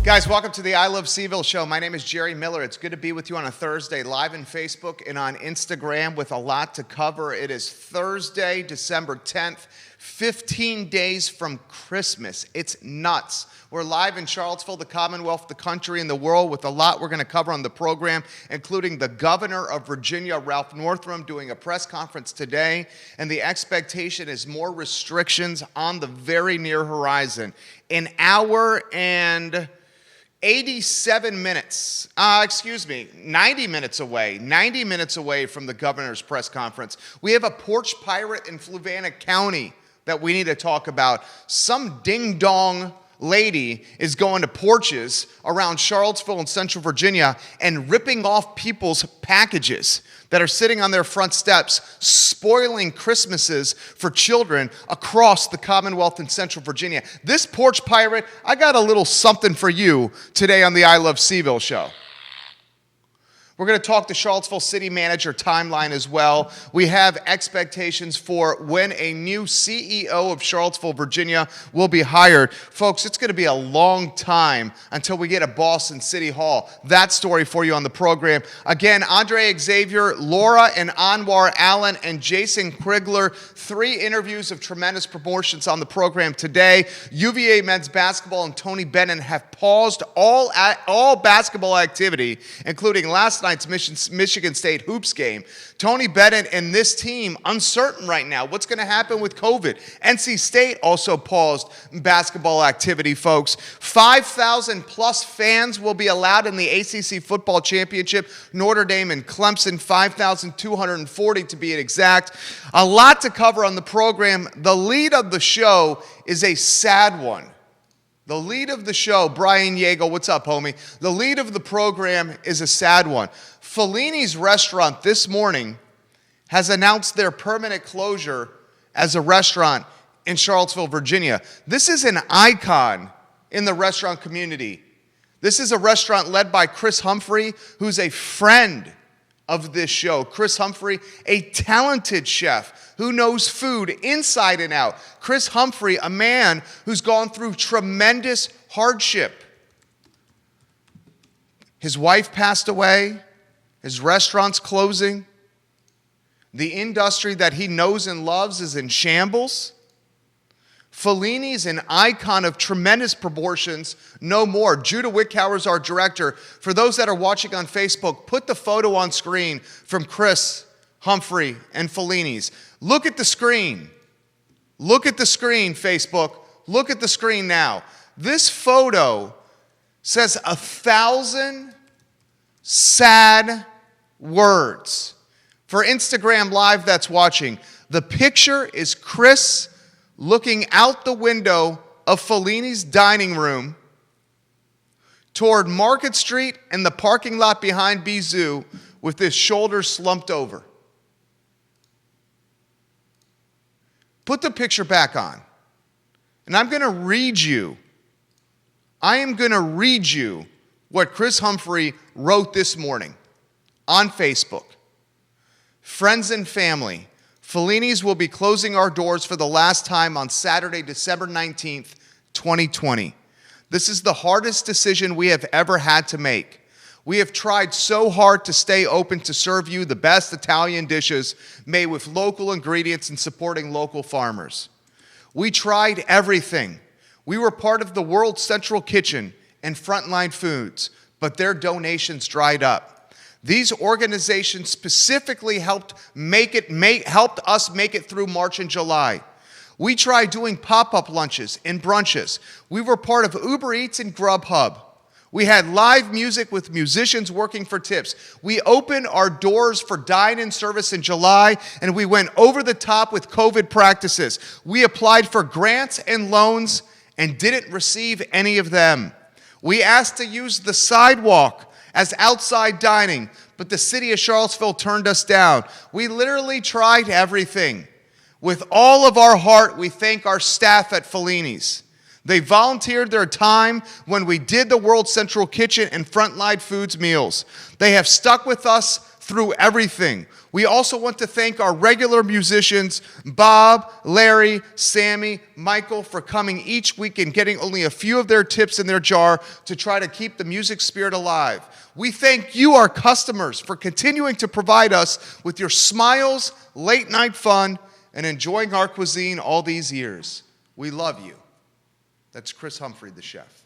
Guys, welcome to the I Love CVille Show. My name is Jerry Miller. It's good to be with you on a Thursday, live on Facebook and on Instagram with a lot to cover. It is Thursday, December 10th, 15 days from Christmas. It's nuts. We're live in Charlottesville, the Commonwealth, the country, and the world with a lot we're going to cover on the program, including the governor of Virginia, Ralph Northam, doing a press conference today, and the expectation is more restrictions on the very near horizon. An hour and 87 minutes, 90 minutes away from the governor's press conference. We have a porch pirate in Fluvanna County that we need to talk about. Some ding-dong lady is going to porches around Charlottesville and Central Virginia and ripping off people's packages that are sitting on their front steps, spoiling Christmases for children across the Commonwealth and Central Virginia. This porch pirate, I got a little something for you today on the I Love CVille Show. We're going to talk the Charlottesville City Manager timeline as well. We have expectations for when a new CEO of Charlottesville, Virginia will be hired. Folks, it's going to be a long time until we get a boss in City Hall. That story for you on the program. Again, André Xavier, Laura and Anwar Allen, and Jason Krigler. 3 interviews of tremendous proportions on the program today. UVA men's basketball and Tony Bennett have paused all basketball activity, including last night's Michigan State hoops game. Tony Bennett and this team uncertain right now. What's going to happen with COVID? NC State also paused basketball activity, folks. 5,000 plus fans will be allowed in the ACC football championship. Notre Dame and Clemson, 5,240 to be exact. A lot to cover on the program. The lead of the show is a sad one. The lead of the show, Brian Yeagle, what's up, homie? The lead of the program is a sad one. Fellini's restaurant this morning has announced their permanent closure as a restaurant in Charlottesville, Virginia. This is an icon in the restaurant community. This is a restaurant led by Chris Humphrey, who's a friend of this show. Chris Humphrey, a talented chef who knows food inside and out. Chris Humphrey, a man who's gone through tremendous hardship. His wife passed away. His restaurant's closing. The industry that he knows and loves is in shambles. Fellini's an icon of tremendous proportions, no more. Judah Wickhauer is our director. For those that are watching on Facebook, put the photo on screen from Chris Humphrey and Fellini's. Look at the screen. Look at the screen, Facebook. Look at the screen now. This photo says 1,000 sad words. For Instagram Live that's watching, the picture is Chris looking out the window of Fellini's dining room toward Market Street and the parking lot behind Bizou with his shoulders slumped over. Put the picture back on. And I'm going to read you. I am going to read you what Chris Humphrey wrote this morning on Facebook. Friends and family, Fellini's will be closing our doors for the last time on Saturday, December 19th, 2020. This is the hardest decision we have ever had to make. We have tried so hard to stay open to serve you the best Italian dishes made with local ingredients and supporting local farmers. We tried everything. We were part of the World Central Kitchen and Frontline Foods, but their donations dried up. These organizations specifically helped us make it through March and July. We tried doing pop-up lunches and brunches. We were part of Uber Eats and Grubhub. We had live music with musicians working for tips. We opened our doors for dine-in service in July, and we went over the top with COVID practices. We applied for grants and loans and didn't receive any of them. We asked to use the sidewalk as outside dining, but the city of Charlottesville turned us down. We literally tried everything. With all of our heart, we thank our staff at Fellini's. They volunteered their time when we did the World Central Kitchen and Frontline Foods meals. They have stuck with us through everything. We also want to thank our regular musicians, Bob, Larry, Sammy, Michael, for coming each week and getting only a few of their tips in their jar to try to keep the music spirit alive. We thank you, our customers, for continuing to provide us with your smiles, late night fun, and enjoying our cuisine all these years. We love you. That's Chris Humphrey, the chef.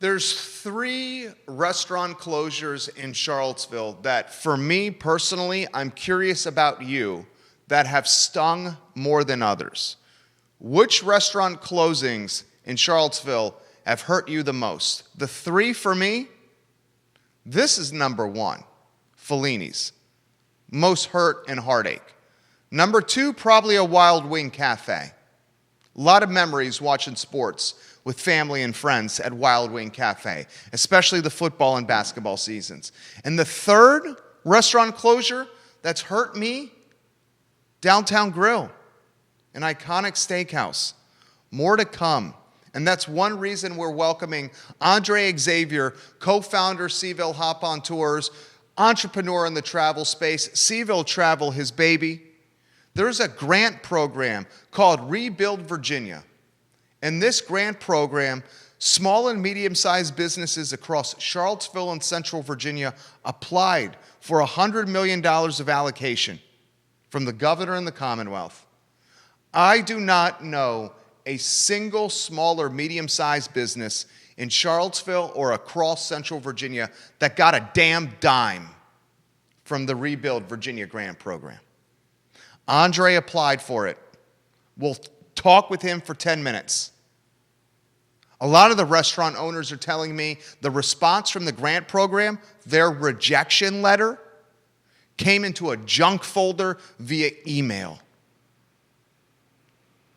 There's 3 restaurant closures in Charlottesville that, for me personally, I'm curious about you, that have stung more than others. Which restaurant closings in Charlottesville have hurt you the most? The 3 for me, this is number 1, Fellini's. Most hurt and heartache. Number 2, probably a Wild Wing Cafe. A lot of memories watching sports with family and friends at Wild Wing Cafe, especially the football and basketball seasons. And the 3rd restaurant closure that's hurt me, Downtown Grill, an iconic steakhouse. More to come. And that's one reason we're welcoming André Xavier, co-founder CVille Hop On Tours, entrepreneur in the travel space, CVille Travel, his baby. There's a grant program called Rebuild Virginia. In this grant program, small and medium-sized businesses across Charlottesville and Central Virginia applied for $100 million of allocation from the governor and the Commonwealth. I do not know a single small or medium-sized business in Charlottesville or across Central Virginia that got a damn dime from the Rebuild Virginia grant program. Andre applied for it. We'll talk with him for 10 minutes. A lot of the restaurant owners are telling me the response from the grant program, their rejection letter, came into a junk folder via email.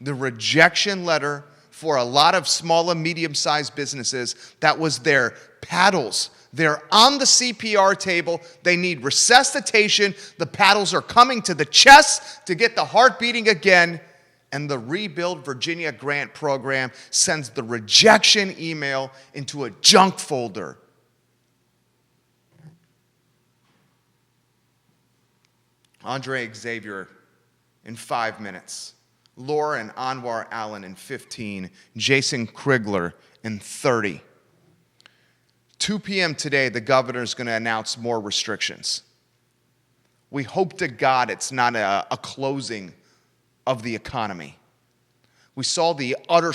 The rejection letter for a lot of small and medium-sized businesses, that was their paddles. They're on the CPR table. They need resuscitation. The paddles are coming to the chest to get the heart beating again. And the Rebuild Virginia grant program sends the rejection email into a junk folder. André Xavier in 5 minutes. Laura and Anwar Allen in 15. Jason Krigler in 30. 2 p.m. today, the governor's going to announce more restrictions. We hope to God it's not a closing of the economy. We saw the utter,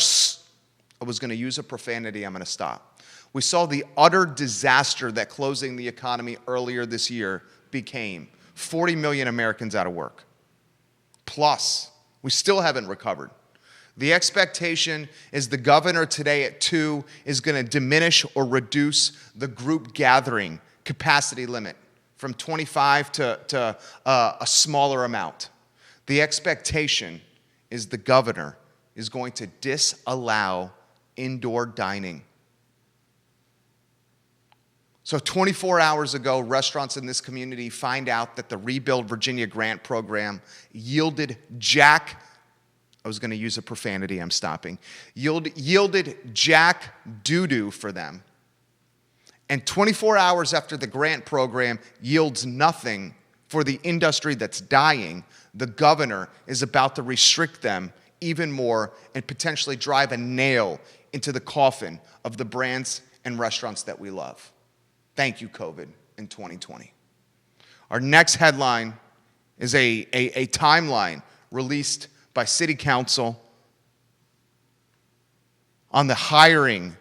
I was going to use a profanity, I'm going to stop. We saw the utter disaster that closing the economy earlier this year became. 40 million Americans out of work. Plus, we still haven't recovered. The expectation is the governor today at 2 is going to diminish or reduce the group gathering capacity limit from 25 to a smaller amount. The expectation is the governor is going to disallow indoor dining. So 24 hours ago, restaurants in this community find out that the Rebuild Virginia grant program yielded I was going to use a profanity, I'm stopping. Yielded jack doo-doo for them. And 24 hours after the grant program yields nothing for the industry that's dying, the governor is about to restrict them even more and potentially drive a nail into the coffin of the brands and restaurants that we love. Thank you, COVID, in 2020. Our next headline is a timeline released by City Council on the hiring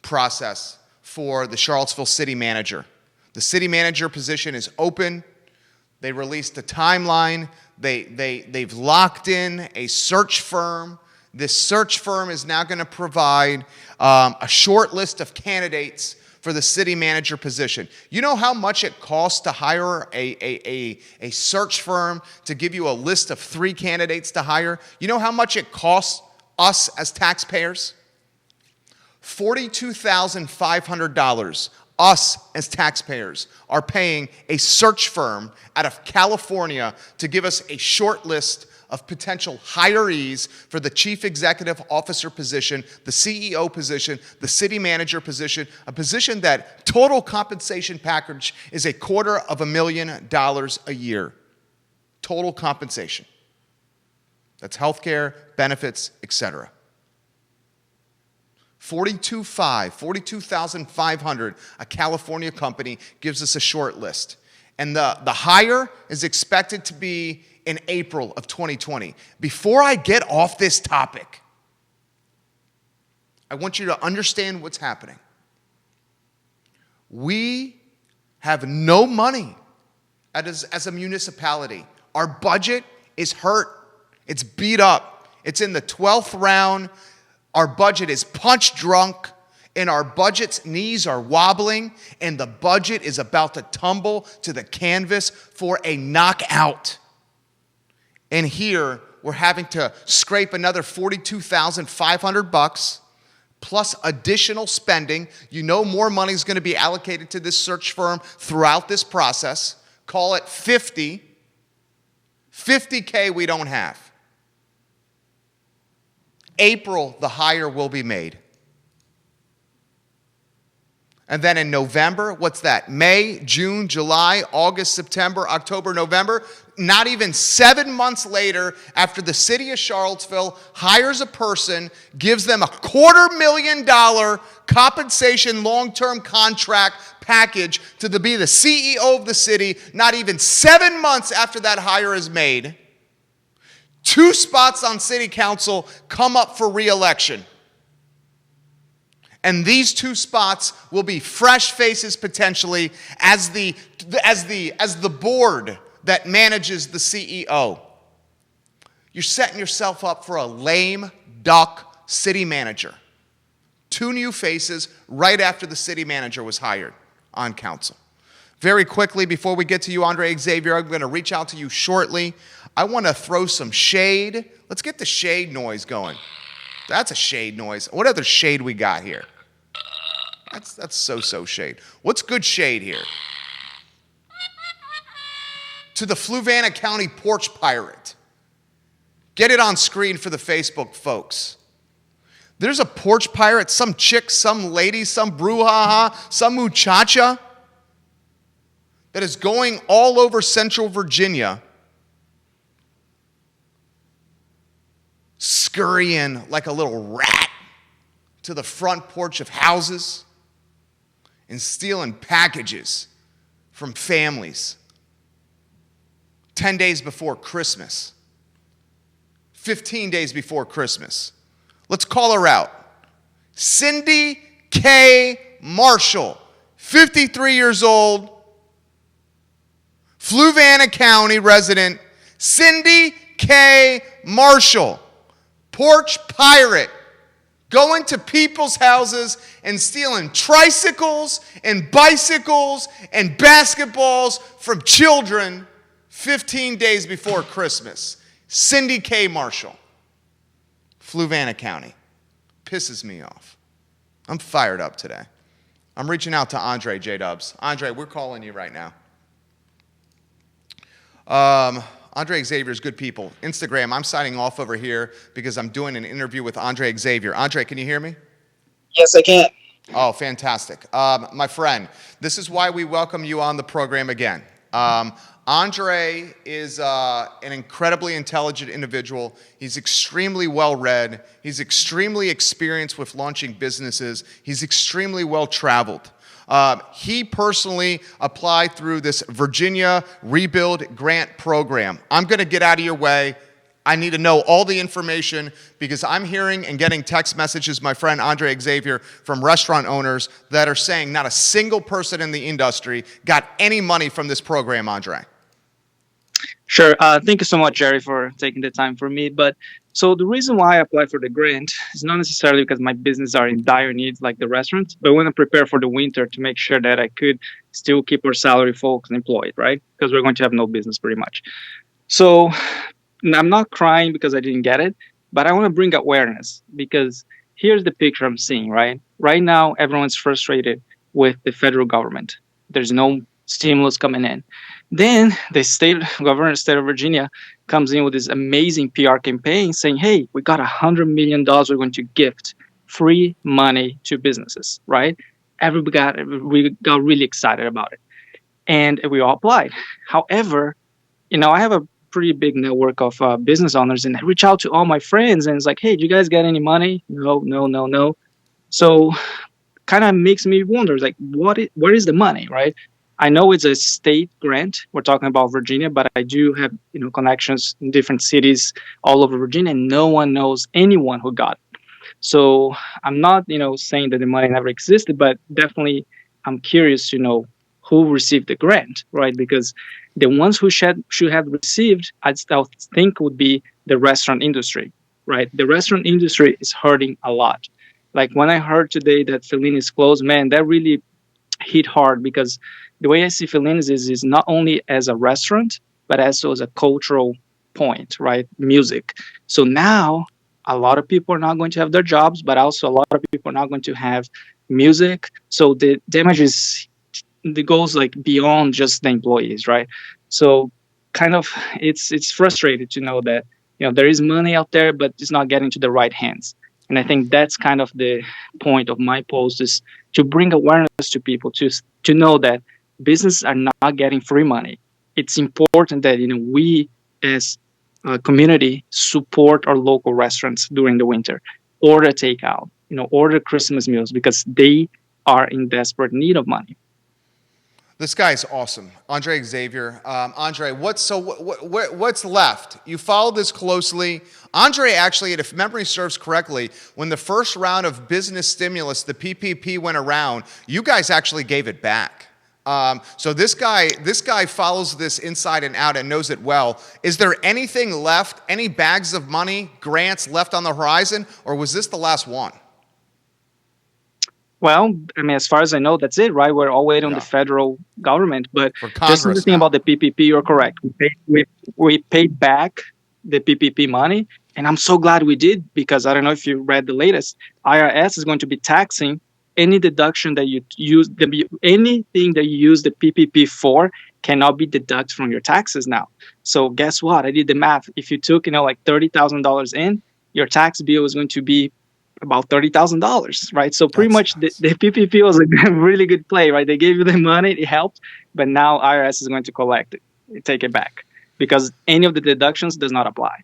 process for the Charlottesville City Manager. The City Manager position is open. They released a timeline. They've locked in a search firm. This search firm is now going to provide a short list of candidates for the city manager position. You know how much it costs to hire a search firm to give you a list of 3 candidates to hire? You know how much it costs us as taxpayers? $42,500 us as taxpayers are paying a search firm out of California to give us a short list of potential hirees for the chief executive officer position, the CEO position, the city manager position, a position that total compensation package is $250,000 a year. Total compensation. That's healthcare, benefits, etc. 42,500, a California company gives us a short list. And the hire is expected to be in April of 2020. Before I get off this topic, I want you to understand what's happening. We have no money as a municipality. Our budget is hurt. It's beat up. It's in the 12th round. Our budget is punch drunk, and our budget's knees are wobbling, and the budget is about to tumble to the canvas for a knockout. And here, we're having to scrape another $42,500 plus additional spending. You know more money is going to be allocated to this search firm throughout this process. Call it 50. 50K we don't have. April, the hire will be made. And then in November, what's that? May, June, July, August, September, October, November. Not even 7 months later, after the city of Charlottesville hires a person, gives them a $250,000 compensation long-term contract package to be the CEO of the city, not even 7 months after that hire is made, 2 spots on city council come up for re-election. And these 2 spots will be fresh faces potentially as the board that manages the CEO. You're setting yourself up for a lame duck city manager. 2 new faces right after the city manager was hired on council. Very quickly, before we get to you, André Xavier, I'm going to reach out to you shortly. I want to throw some shade. Let's get the shade noise going. That's a shade noise. What other shade we got here? That's so shade. What's good shade here? To the Fluvanna County porch pirate. Get it on screen for the Facebook folks. There's a porch pirate, some chick, some lady, some brouhaha, some muchacha that is going all over Central Virginia, scurrying like a little rat to the front porch of houses and stealing packages from families 10 days before Christmas, 15 days before Christmas. Let's call her out. Cindy K. Marshall, 53 years old, Fluvanna County resident. Cindy K. Marshall, porch pirate, going to people's houses and stealing tricycles and bicycles and basketballs from children 15 days before Christmas. Cindy K. Marshall, Fluvanna County. Pisses me off. I'm fired up today. I'm reaching out to André J-Dubs. André, we're calling you right now. André Xavier's good people. Instagram, I'm signing off over here because I'm doing an interview with André Xavier. André, can you hear me? Yes, I can. Oh, fantastic. My friend, this is why we welcome you on the program again. André is an incredibly intelligent individual. He's extremely well-read. He's extremely experienced with launching businesses. He's extremely well-traveled. He personally applied through this Virginia Rebuild Grant Program. I'm going to get out of your way. I need to know all the information because I'm hearing and getting text messages, my friend André Xavier, from restaurant owners that are saying not a single person in the industry got any money from this program, André. Sure. Thank you so much, Jerry, for taking the time for me. So the reason why I applied for the grant is not necessarily because my business are in dire needs like the restaurants, but I want to prepare for the winter to make sure that I could still keep our salary folks employed, right? Because we're going to have no business pretty much. So I'm not crying because I didn't get it, but I want to bring awareness because here's the picture I'm seeing, right? Right now, everyone's frustrated with the federal government. There's no stimulus coming in. Then the state governor of the state of Virginia comes in with this amazing PR campaign saying, hey, we got $100 million we're going to gift free money to businesses, right? We got really excited about it. And we all applied. However, I have a pretty big network of business owners, and I reach out to all my friends and it's like, hey, do you guys get any money? No, no, no, no. So kind of makes me wonder, like, where is the money, right? I know it's a state grant. We're talking about Virginia, but I do have connections in different cities all over Virginia, and no one knows anyone who got it. So I'm not saying that the money never existed, but definitely I'm curious to know who received the grant, right? Because the ones who should have received, I still think would be the restaurant industry, right? The restaurant industry is hurting a lot. Like when I heard today that Fellini is closed, man, that really hit hard, because the way I see Fellini's is not only as a restaurant, but also as a cultural point, right? Music. So now a lot of people are not going to have their jobs, but also a lot of people are not going to have music. So the damage goes like beyond just the employees, right? So kind of it's frustrating to know that there is money out there, but it's not getting to the right hands. And I think that's kind of the point of my post, is to bring awareness to people to know that businesses are not getting free money. It's important that we as a community support our local restaurants during the winter, order takeout, order Christmas meals, because they are in desperate need of money. This guy's awesome, André Xavier. Andre, what's left? You followed this closely. Andre, actually, if memory serves correctly, when the first round of business stimulus, the PPP, went around, you guys actually gave it back. So this guy follows this inside and out and knows it well. Is there anything left? Any bags of money, grants left on the horizon, or was this the last one? Well, I mean, as far as I know, that's it, right? We're all waiting on the federal government. But just the thing about the PPP, you're correct. We paid back the PPP money, and I'm so glad we did, because I don't know if you read the latest. IRS is going to be taxing any deduction that you use, anything that you use the PPP for cannot be deducted from your taxes now. So guess what? I did the math. If you took, like $30,000 in, your tax bill is going to be about $30,000, right? So pretty much the PPP was a really good play, right? They gave you the money, it helped, but now IRS is going to collect it, take it back, because any of the deductions does not apply.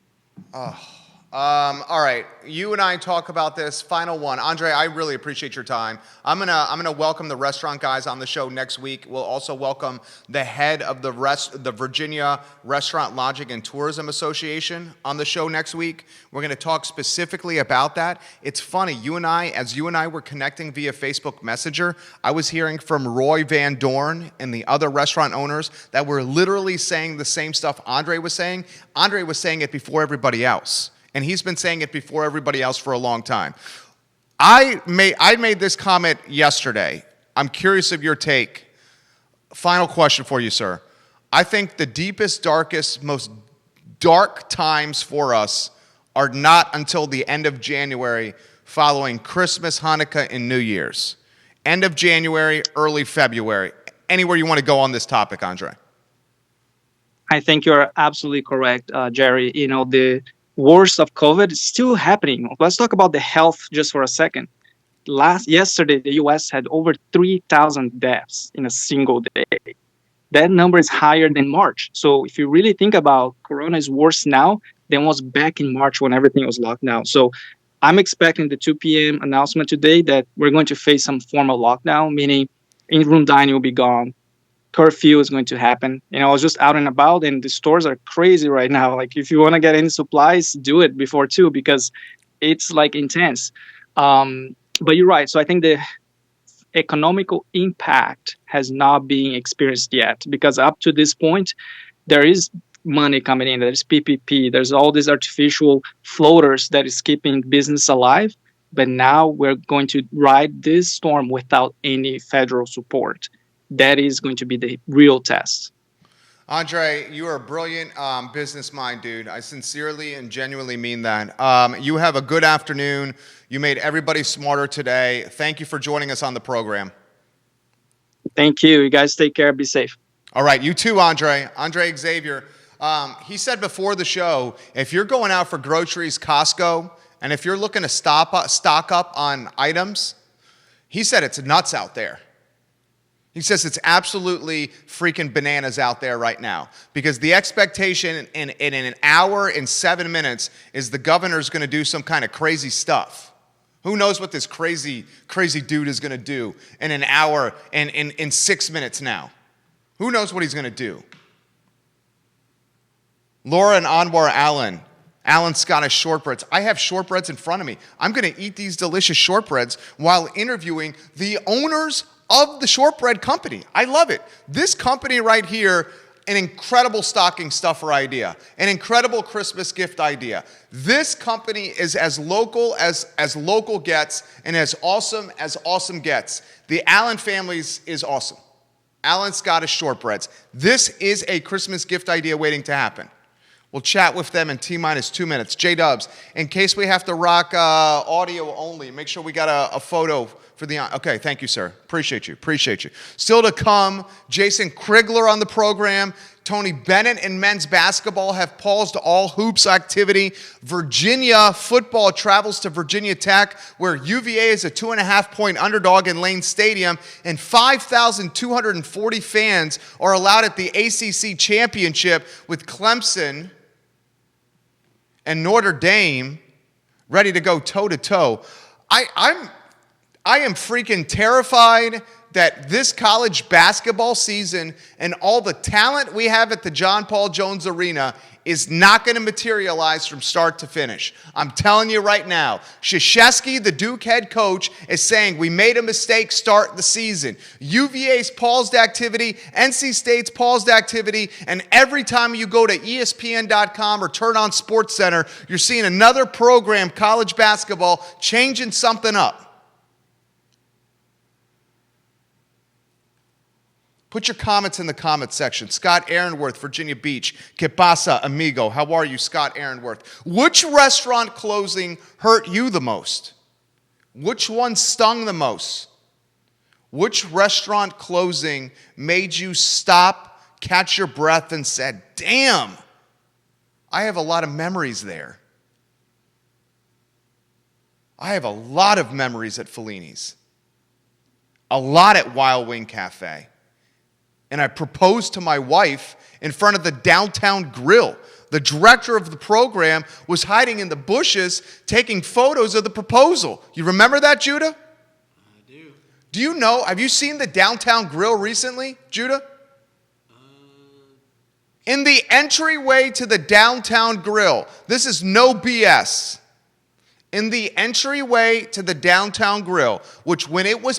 All right, you and I talk about this. Final one, Andre. I really appreciate your time. I'm gonna welcome the restaurant guys on the show next week. We'll also welcome the head of the Virginia Restaurant Lodging and Tourism Association on the show next week. We're gonna talk specifically about that. It's funny, as you and I were connecting via Facebook Messenger, I was hearing from Roy Van Dorn and the other restaurant owners that were literally saying the same stuff Andre was saying. Andre was saying it before everybody else. And he's been saying it before everybody else for a long time. I made this comment yesterday. I'm curious of your take. Final question for you, sir. I think the deepest, darkest, most dark times for us are not until the end of January, following Christmas, Hanukkah, and New Year's. End of January, early February. Anywhere you want to go on this topic, Andre? I think you're absolutely correct, Jerry. The worst of COVID is still happening. Let's talk about the health just for a second. Yesterday, the U.S. had over 3,000 deaths in a single day. That number is higher than March. So if you really think about Corona is worse now than was back in March when everything was locked down. So I'm expecting the 2 p.m. announcement today that we're going to face some form of lockdown, meaning in-room dining will be gone. Curfew is going to happen. I was just out and about, and the stores are crazy right now. Like, if you want to get any supplies, do it before 2, because it's like intense. But you're right. So I think the economical impact has not been experienced yet, because up to this point, there is money coming in. There's PPP. There's all these artificial floaters that is keeping business alive. But now we're going to ride this storm without any federal support. That is going to be the real test. Andre, you are a brilliant business mind, dude. I sincerely and genuinely mean that. You have a good afternoon. You made everybody smarter today. Thank you for joining us on the program. Thank you. You guys take care. Be safe. All right, you too, André. André Xavier. He said before the show, if you're going out for groceries, Costco, and if you're looking to stock up on items, he said it's nuts out there. He says it's absolutely freaking bananas out there right now because the expectation in an hour and 7 minutes is the governor's going to do some kind of crazy stuff. Who knows what this crazy dude is going to do in an hour and in 6 minutes now? Who knows what he's going to do? Laura and Anwar Allen Scottish shortbreads. I have shortbreads in front of me. I'm going to eat these delicious shortbreads while interviewing the owners of the shortbread company. I love it. This company right here, an incredible stocking stuffer idea, an incredible Christmas gift idea. This company is as local as local gets and as awesome gets. The Allen families is awesome. Allen Scottish shortbreads. This is a Christmas gift idea waiting to happen. We'll chat with them in T-minus 2 minutes. J-Dubs, in case we have to rock audio only, make sure we got a photo for the... Okay, thank you, sir. Appreciate you. Still to come, Jason Krigler on the program. Tony Bennett and men's basketball have paused all hoops activity. Virginia football travels to Virginia Tech, where UVA is a 2.5-point underdog in Lane Stadium, and 5,240 fans are allowed at the ACC Championship with Clemson and Notre Dame ready to go toe-to-toe. I am freaking terrified that this college basketball season and all the talent we have at the John Paul Jones Arena is not going to materialize from start to finish. I'm telling you right now, Krzyzewski, the Duke head coach, is saying we made a mistake start the season. UVA's paused activity, NC State's paused activity, and every time you go to ESPN.com or turn on SportsCenter, you're seeing another program, college basketball, changing something up. Put your comments in the comment section. Scott Aaronworth, Virginia Beach. Que pasa, amigo? How are you, Scott Aaronworth? Which restaurant closing hurt you the most? Which one stung the most? Which restaurant closing made you stop, catch your breath, and said, damn, I have a lot of memories there. I have a lot of memories at Fellini's. A lot at Wild Wing Cafe. And I proposed to my wife in front of the downtown grill. The director of the program was hiding in the bushes taking photos of the proposal. You remember that, Judah? I do. Do you know, have you seen the downtown grill recently, Judah? In the entryway to the downtown grill, this is no BS. In the entryway to the downtown grill, which when it was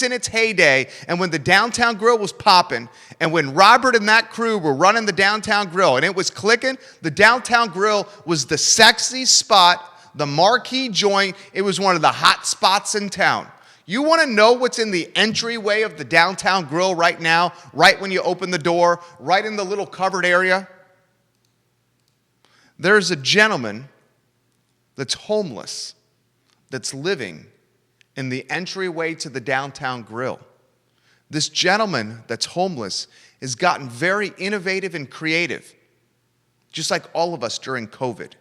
in its heyday and when the downtown grill was popping and when Robert and that crew were running the downtown grill and it was clicking, the downtown grill was the sexy spot, the marquee joint. It was one of the hot spots in town. You want to know what's in the entryway of the downtown grill right now, right when you open the door, right in the little covered area? There's a gentleman that's homeless, that's living in the entryway to the downtown grill. This gentleman that's homeless has gotten very innovative and creative, just like all of us during COVID.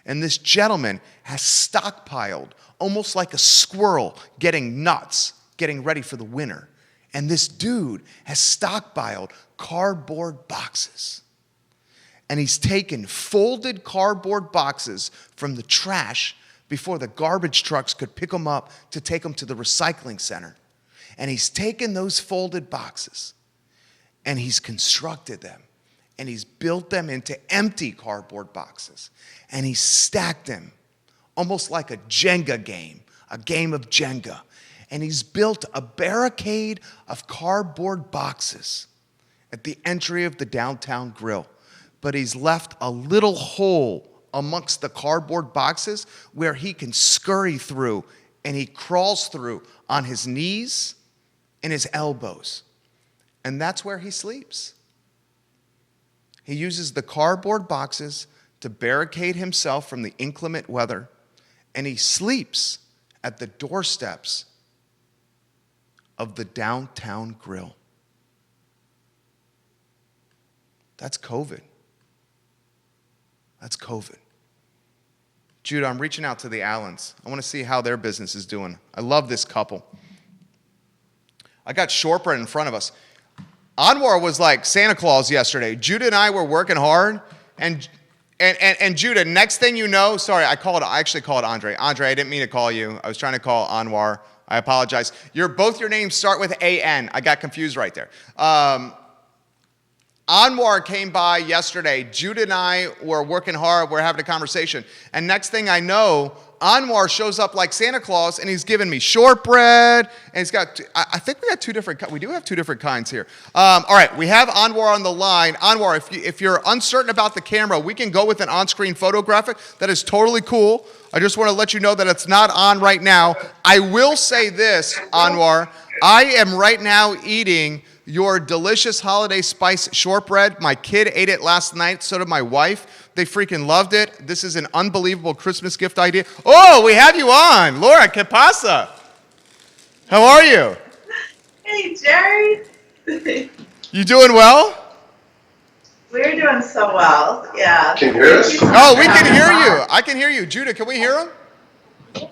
And this gentleman has stockpiled, almost like a squirrel getting nuts, getting ready for the winter. And this dude has stockpiled cardboard boxes. And he's taken folded cardboard boxes from the trash before the garbage trucks could pick them up to take them to the recycling center. And he's taken those folded boxes and he's constructed them and he's built them into empty cardboard boxes. And he's stacked them almost like a Jenga game, a game of Jenga. And he's built a barricade of cardboard boxes at the entry of the downtown grill. But he's left a little hole amongst the cardboard boxes where he can scurry through, and he crawls through on his knees and his elbows. And that's where he sleeps. He uses the cardboard boxes to barricade himself from the inclement weather, and he sleeps at the doorsteps of the downtown grill. That's COVID. That's COVID. Judah, I'm reaching out to the Allens. I want to see how their business is doing. I love this couple. I got Shortbread in front of us. Anwar was like Santa Claus yesterday. Judah and I were working hard, and Judah, next thing you know, sorry, I actually called Andre. Andre, I didn't mean to call you. I was trying to call Anwar. I apologize. Both your names start with A-N. I got confused right there. Anwar came by yesterday. Judah and I were working hard. We're having a conversation. And next thing I know, Anwar shows up like Santa Claus, and he's giving me shortbread. And he's got, I think we got two different, we do have two different kinds here. All right, we have Anwar on the line. Anwar, if you're uncertain about the camera, we can go with an on-screen photographic. That is totally cool. I just want to let you know that it's not on right now. I will say this, Anwar. I am right now eating your delicious holiday spice shortbread. My kid ate it last night. So did my wife. They freaking loved it. This is an unbelievable Christmas gift idea. Oh, we have you on. Laura, ¿qué pasa? How are you? Hey, Jerry. You doing well? We're doing so well. Yeah. Can you hear us? Oh, we can hear you. I can hear you. Judah, can we hear him?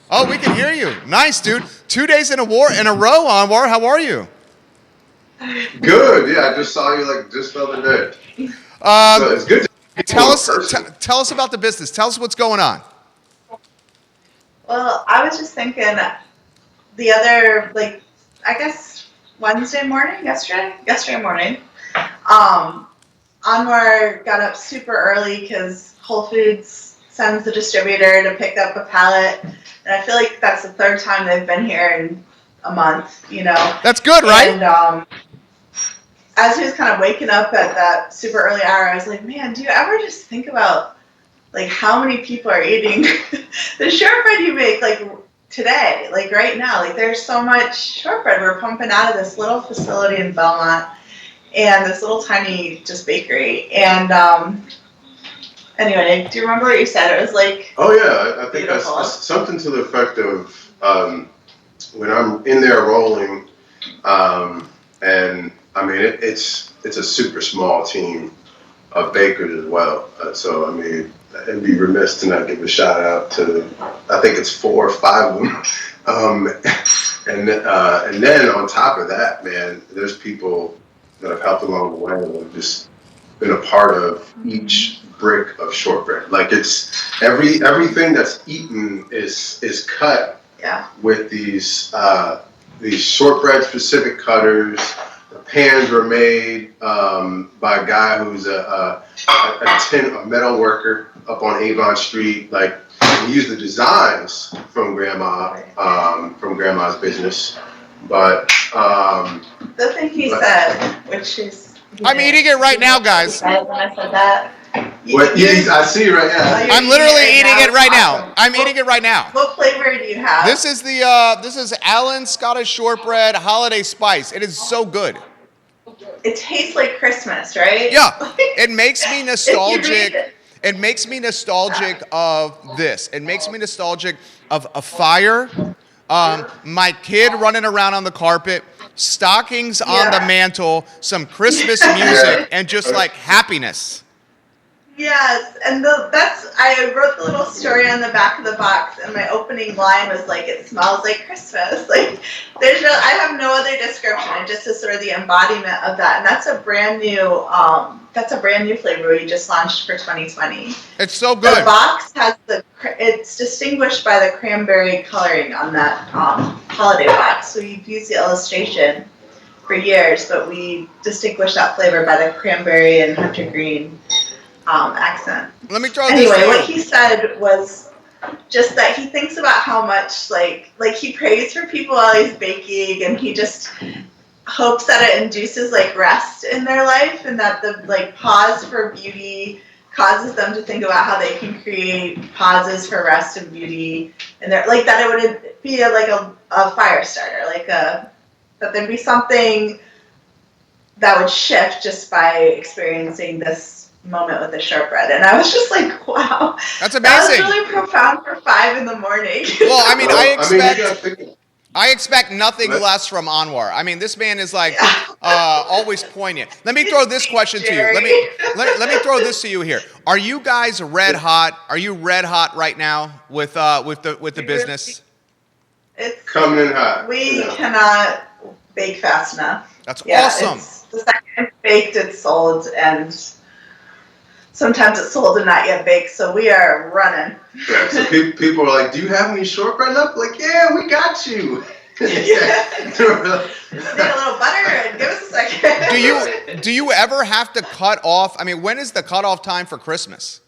Oh, we can hear you. Nice, dude. 2 days in a row, Anwar. How are you? Good. Yeah, I just saw you like just the other day. So it's good to tell us about the business. Tell us what's going on. Well, I was just thinking the other, I guess yesterday morning, Anwar got up super early because Whole Foods sends the distributor to pick up a pallet. And I feel like that's the third time they've been here in a month, you know. That's good, right? And as he was kind of waking up at that super early hour, I was like, man, do you ever just think about like how many people are eating the shortbread you make like today, like right now? Like there's so much shortbread we're pumping out of this little facility in Belmont and this little tiny just bakery. And anyway, do you remember what you said? It was like, oh yeah, I think that's something to the effect of when I'm in there rolling, and I mean it's a super small team of bakers as well. So I mean, it'd be remiss to not give a shout out to, I think it's 4 or 5 of them, and then on top of that, man, there's people that have helped along the way and have just been a part of each brick of shortbread. Like it's everything that's eaten is cut with these shortbread specific cutters. The pans were made by a guy who's a metal worker up on Avon Street. Like we use the designs from Grandma's business, but the thing he said, which is, I'm eating it right now, guys. When I said that. I see right now. I'm literally eating it right now. I'm eating it right now. What flavor do you have? This is Allen's Scottish Shortbread Holiday Spice. It is so good. It tastes like Christmas, right? Yeah. It makes me nostalgic. It makes me nostalgic of this. It makes me nostalgic of a fire, my kid running around on the carpet, stockings on the mantle, some Christmas music, and just like happiness. Yes, and I wrote the little story on the back of the box, and my opening line was like, "It smells like Christmas." Like, I have no other description. It just is sort of the embodiment of that, and that's a brand new flavor we just launched for 2020. It's so good. The box has it's distinguished by the cranberry coloring on that holiday box. So we've used the illustration for years, but we distinguish that flavor by the cranberry and hunter green accent. Let me throw anyway, this what he said was just that he thinks about how much like he prays for people while he's baking, and he just hopes that it induces like rest in their life, and that the like pause for beauty causes them to think about how they can create pauses for rest and beauty, and they're like that it would be a fire starter, that there'd be something that would shift just by experiencing this moment with the shortbread. And I was just like, wow, that's amazing. That was really profound for 5 a.m. Well, I mean, I expect. I expect nothing less from Anwar. I mean, this man is like always poignant. Let me throw this question to you. Let me throw this to you here. Are you guys red hot? Are you red hot right now with the business? It's coming in hot. We cannot bake fast enough. That's awesome. The second it's baked, it's sold, and sometimes it's sold and not yet baked, so we are running. Yeah, so people are like, do you have any shortbread left? Like, yeah, we got you. Yeah. Need a little butter and give us a second. Do you ever have to cut off? I mean, when is the cutoff time for Christmas?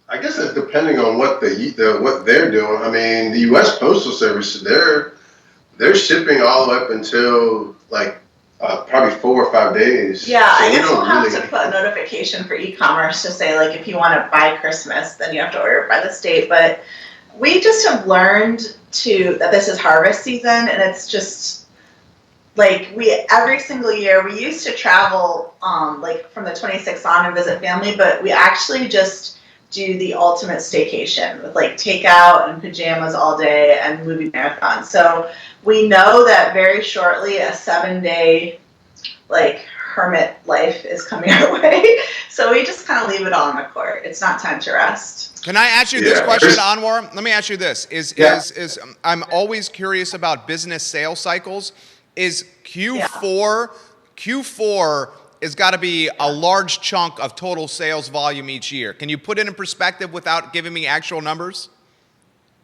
I guess it's depending on what what they're doing. I mean, the U.S. Postal Service, they're shipping all up until like probably 4 or 5 days. Yeah, so I guess we'll have to put a notification for e-commerce to say, like, if you want to buy Christmas, then you have to order it by the state. But we just have learned that this is harvest season, and it's just like every single year we used to travel like from the 26th on and visit family, but we actually just do the ultimate staycation with like takeout and pajamas all day and movie marathon. So we know that very shortly a 7-day like hermit life is coming our way. So we just kind of leave it all in the court. It's not time to rest. Can I ask you this question, Anwar? Let me ask you this. I'm always curious about business sales cycles. Is Q4 has got to be a large chunk of total sales volume each year. Can you put it in perspective without giving me actual numbers?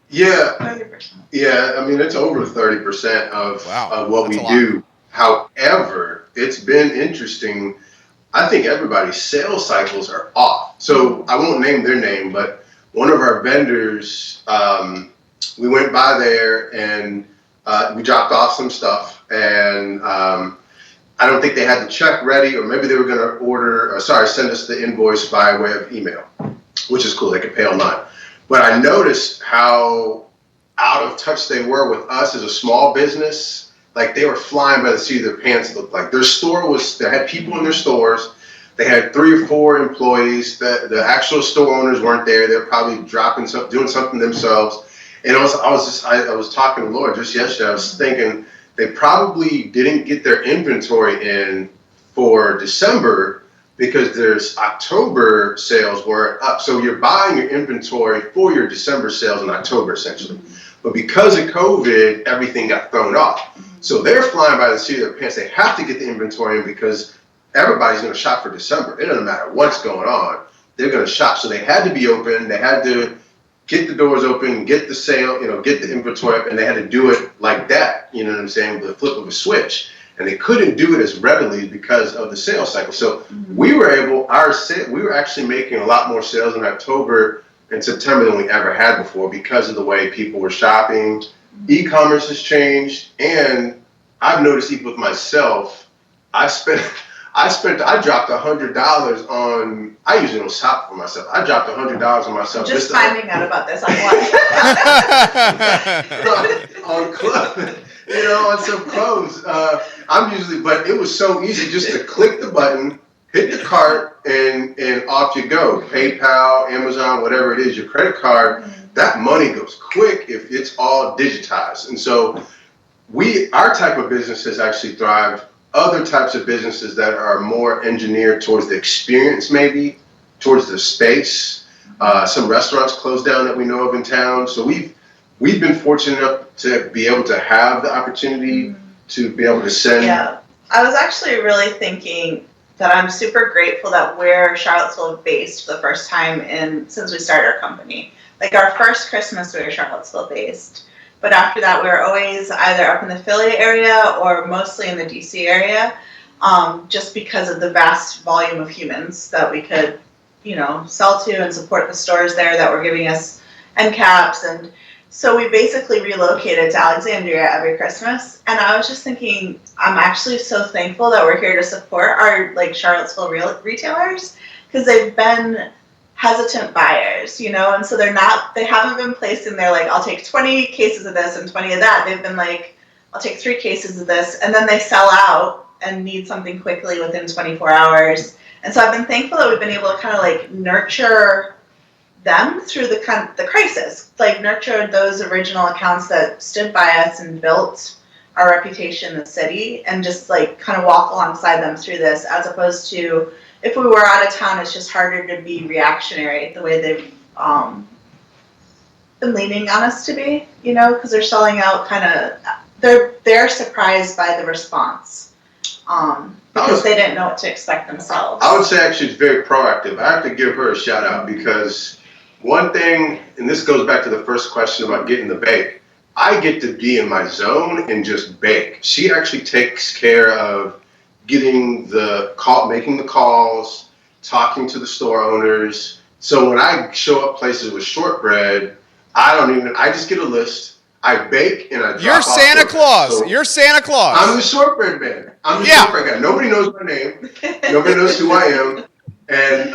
Yeah. 30%. Yeah, I mean, it's over 30% of what we do. However, it's been interesting. I think everybody's sales cycles are off. So I won't name their name, but one of our vendors, we went by there and we dropped off some stuff, and I don't think they had the check ready, or maybe they were going to send us the invoice by way of email, which is cool. They could pay online. But I noticed how out of touch they were with us as a small business. Like, they were flying by the seat of their pants, it looked like. Their store they had people in their stores. They had 3 or 4 employees. The actual store owners weren't there. They were probably doing something themselves. And I was talking to Laura just yesterday. I was thinking they probably didn't get their inventory in for December because there's October sales weren't up. So you're buying your inventory for your December sales in October, essentially. But because of COVID, everything got thrown off. So they're flying by the seat of their pants. They have to get the inventory in because everybody's going to shop for December. It doesn't matter what's going on. They're going to shop. So they had to be open. They had to get the doors open, get the sale, get the inventory up, and they had to do it like that, you know what I'm saying, with a flip of a switch. And they couldn't do it as readily because of the sales cycle. So we were actually making a lot more sales in October and September than we ever had before because of the way people were shopping. E-commerce has changed, and I've noticed even with myself, I dropped $100 on. I usually don't shop for myself. I dropped $100 on myself. Just finding out about this on on clothes, on some clothes. But it was so easy just to click the button, hit the cart, and off you go. PayPal, Amazon, whatever it is, your credit card. That money goes quick if it's all digitized. And so our type of business has actually thrived. Other types of businesses that are more engineered towards the experience, maybe towards the space. Some restaurants closed down that we know of in town. So we've been fortunate enough to be able to have the opportunity to be able to send. Yeah, I was actually really thinking that I'm super grateful that we're Charlottesville based for the first time since we started our company. Like, our first Christmas, we were Charlottesville based. But after that, we were always either up in the Philly area or mostly in the DC area, just because of the vast volume of humans that we could, sell to and support the stores there that were giving us end caps. And so we basically relocated to Alexandria every Christmas. And I was just thinking, I'm actually so thankful that we're here to support our Charlottesville retailers, because they've been hesitant buyers, and so they haven't been placed in there I'll take 20 cases of this and 20 of that. They've been I'll take 3 cases of this, and then they sell out and need something quickly within 24 hours. And so I've been thankful that we've been able to kind of nurture them through the crisis, like nurtured those original accounts that stood by us and built our reputation in the city, and just like kind of walk alongside them through this, as opposed to if we were out of town, it's just harder to be reactionary the way they've been leaning on us to be, you know, because they're selling out they're surprised by the response because they didn't know what to expect themselves. I would say actually it's very proactive. I have to give her a shout out because one thing, and this goes back to the first question about getting the bake, I get to be in my zone and just bake. She actually takes care of getting making the calls, talking to the store owners. So when I show up places with Shortbread, I just get a list. I bake and I drop You're off Santa Shortbread. Claus. So You're Santa Claus. I'm the Shortbread man. I'm the Shortbread guy. Nobody knows my name. Nobody knows who I am. And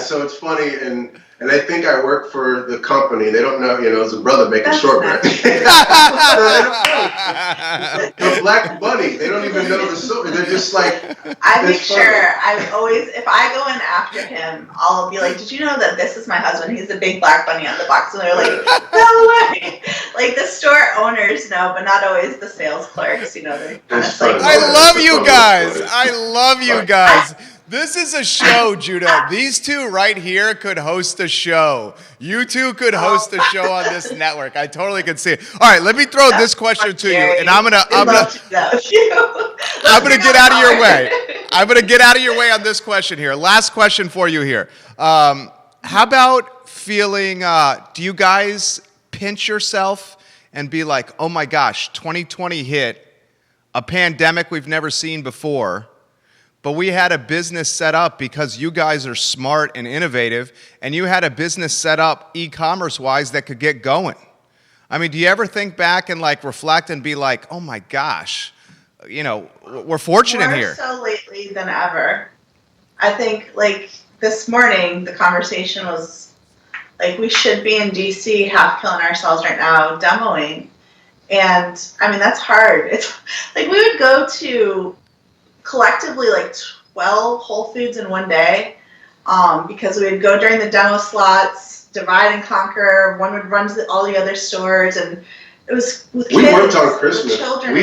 so it's funny, and they think I work for the company. They don't know, it's a brother making Shortbread. The Black Bunny. They don't even know the story. They're just like, I make sure if I go in after him, I'll be like, did you know that this is my husband? He's the big Black Bunny on the box. And they're like, no way. Like the store owners know, but not always the sales clerks. They're kind of like, I love you guys. I love you guys. This is a show, Judah. These two right here could host a show. You two could host a show on this network. I totally could see it. All right, let me throw this question to you, and I'm gonna get out of your way. I'm gonna get out of your way on this question here. Last question for you here. How about feeling? Do you guys pinch yourself and be like, "Oh my gosh, 2020 hit, a pandemic we've never seen before"? But we had a business set up because you guys are smart and innovative, and you had a business set up e-commerce-wise that could get going. I mean, do you ever think back and reflect and be like, oh my gosh, we're fortunate here. More so lately than ever. I think this morning the conversation was we should be in DC half killing ourselves right now demoing. And I mean, that's hard. It's we would go to collectively 12 Whole Foods in one day because we would go during the demo slots, divide and conquer. One would run to all the other stores, and it was with kids. We worked on Christmas. Children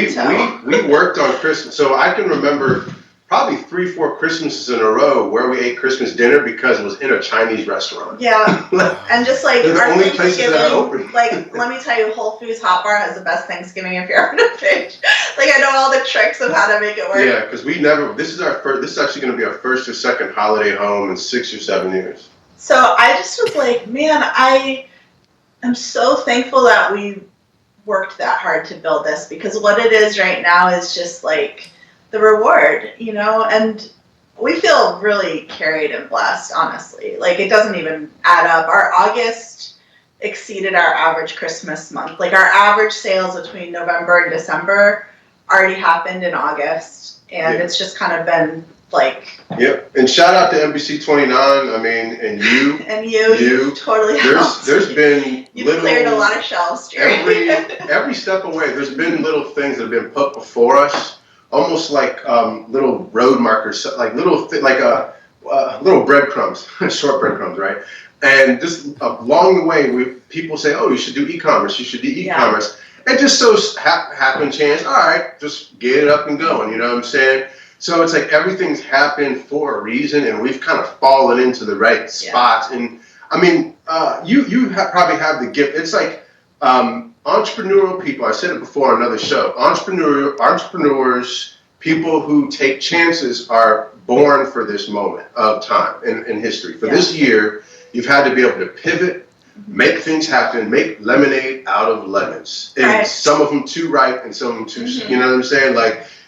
we worked on Christmas. So I can remember probably 3-4 Christmases in a row where we ate Christmas dinner because it was in a Chinese restaurant. Yeah, and just they're the only places that are open. Let me tell you, Whole Foods Hot Bar has the best Thanksgiving if you're on a page. I know all the tricks of how to make it work. Yeah, because this is actually going to be our first or second holiday home in 6 or 7 years. So I just was like, man, I am so thankful that we worked that hard to build this, because what it is right now is just the reward, and we feel really carried and blessed, honestly. It doesn't even add up. Our August exceeded our average Christmas month. Our average sales between November and December already happened in August, and it's just kind of been Yep, and shout out to NBC 29. I mean, and you. And you totally helped. There's been You've cleared a lot of shelves, Jerry. Every step away, there's been little things that have been put before us. Almost little road markers, little breadcrumbs, short breadcrumbs, right? And just along the way, people say, "Oh, you should do e-commerce. You should do e-commerce." Yeah. It just so happen chance. All right, just get it up and going. You know what I'm saying? So it's everything's happened for a reason, and we've kind of fallen into the right spots. And I mean, you probably have the gift. It's entrepreneurial people, I said it before on another show, entrepreneurs, people who take chances are born for this moment of time in history. For this year, you've had to be able to pivot, make things happen, make lemonade out of lemons. And some of them too ripe and some of them too, you know what I'm saying?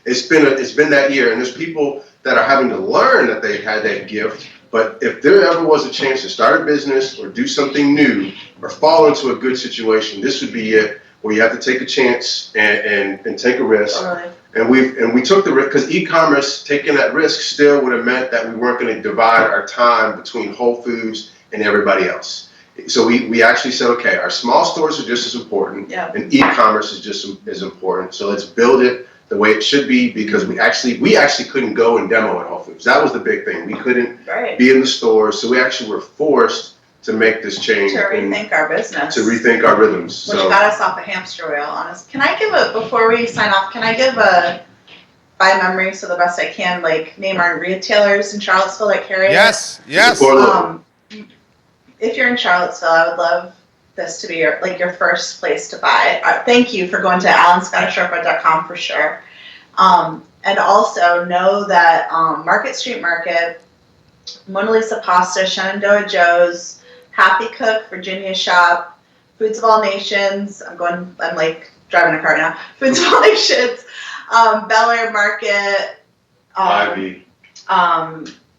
It's been that year, and there's people that are having to learn that they had that gift. But if there ever was a chance to start a business or do something new or fall into a good situation, this would be it, where you have to take a chance and take a risk. Right. And we took the risk because e-commerce, taking that risk still would have meant that we weren't going to divide our time between Whole Foods and everybody else. So we actually said, okay, our small stores are just as important, and e-commerce is just as important. So let's build it the way it should be, because we actually couldn't go and demo at Whole Foods. That was the big thing. We couldn't be in the stores, so we actually were forced to make this change. To rethink our business. To rethink our rhythms. When you got us off a hamster wheel, honest. Can I give before we sign off, can I give a, by memory, so the best I can, like, name our retailers in Charlottesville that carry it? Yes. If you're in Charlottesville, I would love this to be your first place to buy. Thank you for going to allenscottishshortbread.com for sure. And also know that Market Street Market, Mona Lisa Pasta, Shenandoah Joe's, Happy Cook, Virginia Shop, Foods of All Nations. I'm like driving a car now. Foods of All Nations, Bel Air Market, Ivy,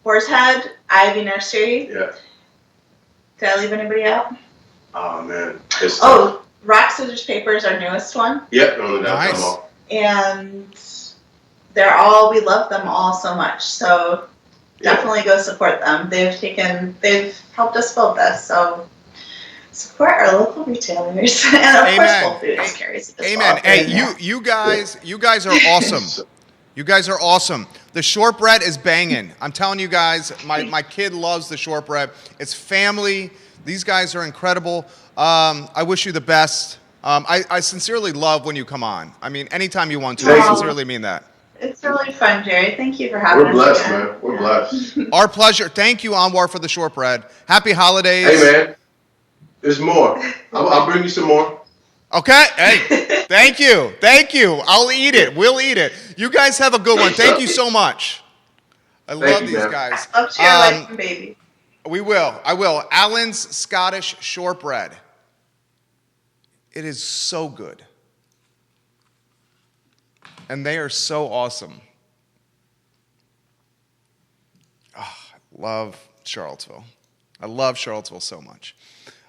Horsehead, Ivy Nursery. Yeah. Did I leave anybody out? Oh man. Rock Scissors Paper is our newest one. Yep, on the downtown Nice. mall. And we love them all so much. So definitely go support them. They've helped us build this. So support our local retailers. And of course Whole Foods carries it as Amen. well. Hey, you guys are awesome. You guys are awesome. The shortbread is banging. I'm telling you guys, my kid loves the shortbread. It's family. These guys are incredible. I wish you the best. I sincerely love when you come on. I mean, anytime you want to. I sincerely mean that. It's really fun, Jerry. Thank you for having us. We're blessed, again. man. We're blessed. Our pleasure. Thank you, Anwar, for the shortbread. Happy holidays. Hey, man. There's more. I'll bring you some more. Okay. Hey, thank you. I'll eat it. We'll eat it. You guys have a good one. Thank you so much. I love these guys. Love to your life and baby. We will. I will. Allen's Scottish Shortbread. It is so good. And they are so awesome. Oh, I love Charlottesville. I love Charlottesville so much.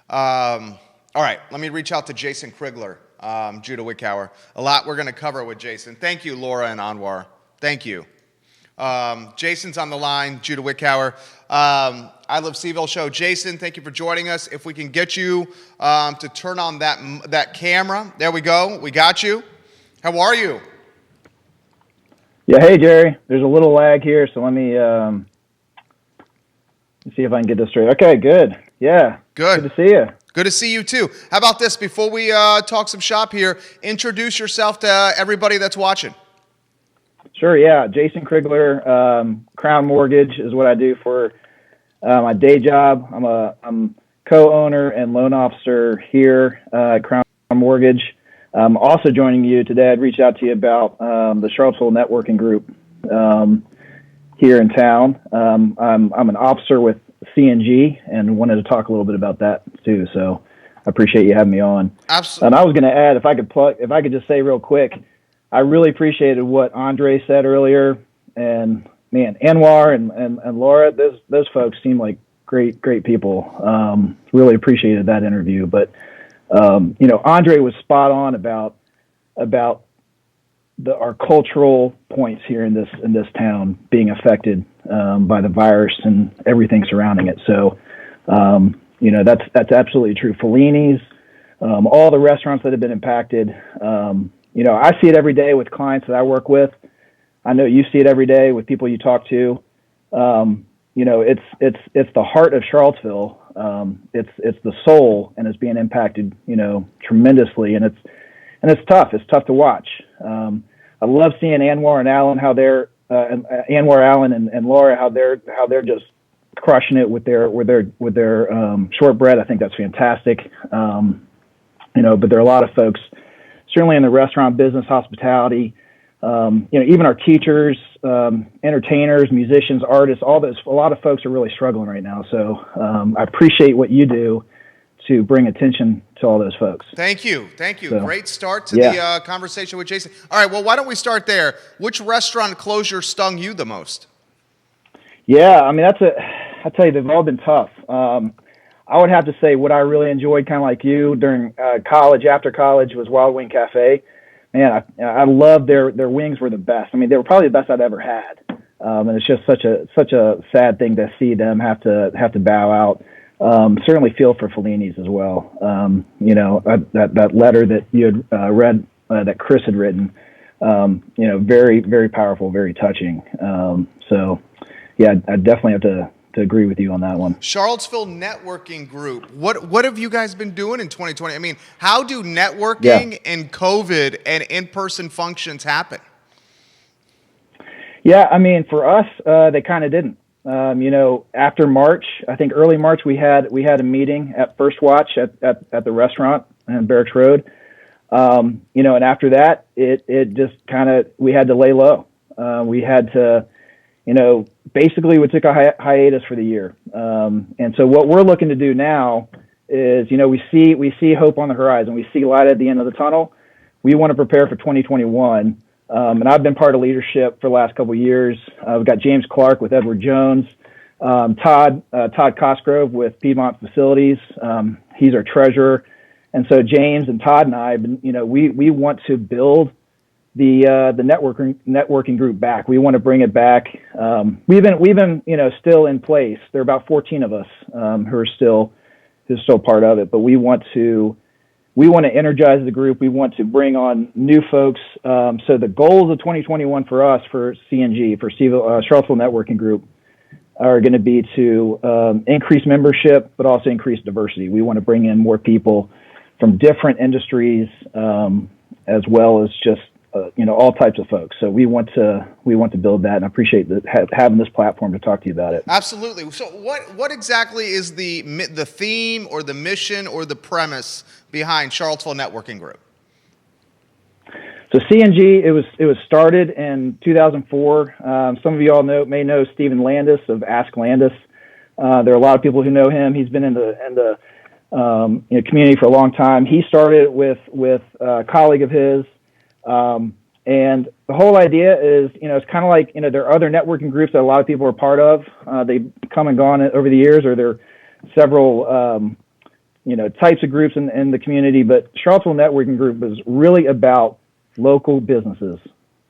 All right, let me reach out to Jason Krigler, Judah Wickower. A lot we're going to cover with Jason. Thank you, Laura and Anwar. Thank you. Jason's on the line, Judah Wickower. I Love CVille Show. Jason, thank you for joining us. If we can get you to turn on that camera. There we go. We got you. How are you? Yeah, hey, Jerry. There's a little lag here, so let me see if I can get this straight. Okay, good. Yeah. Good. Good to see you. Good to see you, too. How about this? Before we talk some shop here, introduce yourself to everybody that's watching. Sure, yeah. Jason Krigler, Crown Mortgage is what I do for my day job. I'm co-owner and loan officer here at Crown Mortgage. Also joining you today, I'd reach out to you about the Charlottesville networking group here in town. I'm an officer with CNG and wanted to talk a little bit about that too. So I appreciate you having me on. Absolutely. And I was going to add, if I could just say real quick, I really appreciated what André said earlier. And man, Anwar and Laura, those folks seem like great people. Really appreciated that interview. But André was spot on about our cultural points here in this town being affected by the virus and everything surrounding it. So, that's absolutely true. Fellini's, all the restaurants that have been impacted. I see it every day with clients that I work with. I know you see it every day with people you talk to. It's the heart of Charlottesville. It's the soul, and it's being impacted, tremendously. And it's tough. It's tough to watch. I love seeing Anwar and Alan, how they're Anwar, Alan, and Laura, how they're just crushing it with their shortbread. I think that's fantastic. But there are a lot of folks, certainly in the restaurant business, hospitality, even our teachers, entertainers, musicians, artists, a lot of folks are really struggling right now. So I appreciate what you do to bring attention to all those folks. Thank you. So, great start to the conversation with Jason. All right, well, why don't we start there? Which restaurant closure stung you the most? Yeah, I mean, I tell you, they've all been tough. I would have to say what I really enjoyed, kind of like you, during college, after college, was Wild Wing Cafe. Man, I loved their wings were the best. I mean, they were probably the best I've ever had. And it's just such a sad thing to see them have to bow out. Certainly feel for Fellini's as well. That letter that you had read, that Chris had written, very, very powerful, very touching. So yeah, I definitely have to agree with you on that one. Charlottesville Networking Group. What have you guys been doing in 2020? I mean, how do networking and COVID and in-person functions happen? Yeah, I mean, for us, they kind of didn't. After March, I think early March, we had a meeting at First Watch at the restaurant on Barracks Road. And after that, it just kind of, we had to lay low. We had to, basically we took a hiatus for the year. And so what we're looking to do now is, we see hope on the horizon. We see light at the end of the tunnel. We want to prepare for 2021. And I've been part of leadership for the last couple of years. We've got James Clark with Edward Jones, Todd Cosgrove with Piedmont Facilities. He's our treasurer. And so James and Todd and I, we want to build the networking group back. We want to bring it back. We've been still in place. There are about 14 of us who are still part of it. But we want to energize the group. We want to bring on new folks. So the goals of 2021 for us, for CNG, for Charlottesville Networking Group, are going to be to increase membership, but also increase diversity. We want to bring in more people from different industries, as well as just all types of folks. So we want to build that, and I appreciate having this platform to talk to you about it. Absolutely. So what exactly is the theme or the mission or the premise behind Charlottesville Networking Group? So CNG, it was started in 2004. Some of you all may know Stephen Landis of Ask Landis. There are a lot of people who know him. He's been in the community for a long time. He started with a colleague of his. And the whole idea is, it's kind of like, there are other networking groups that a lot of people are part of. They've come and gone over the years, or there are several, types of groups in the community. But Charlottesville Networking Group is really about local businesses,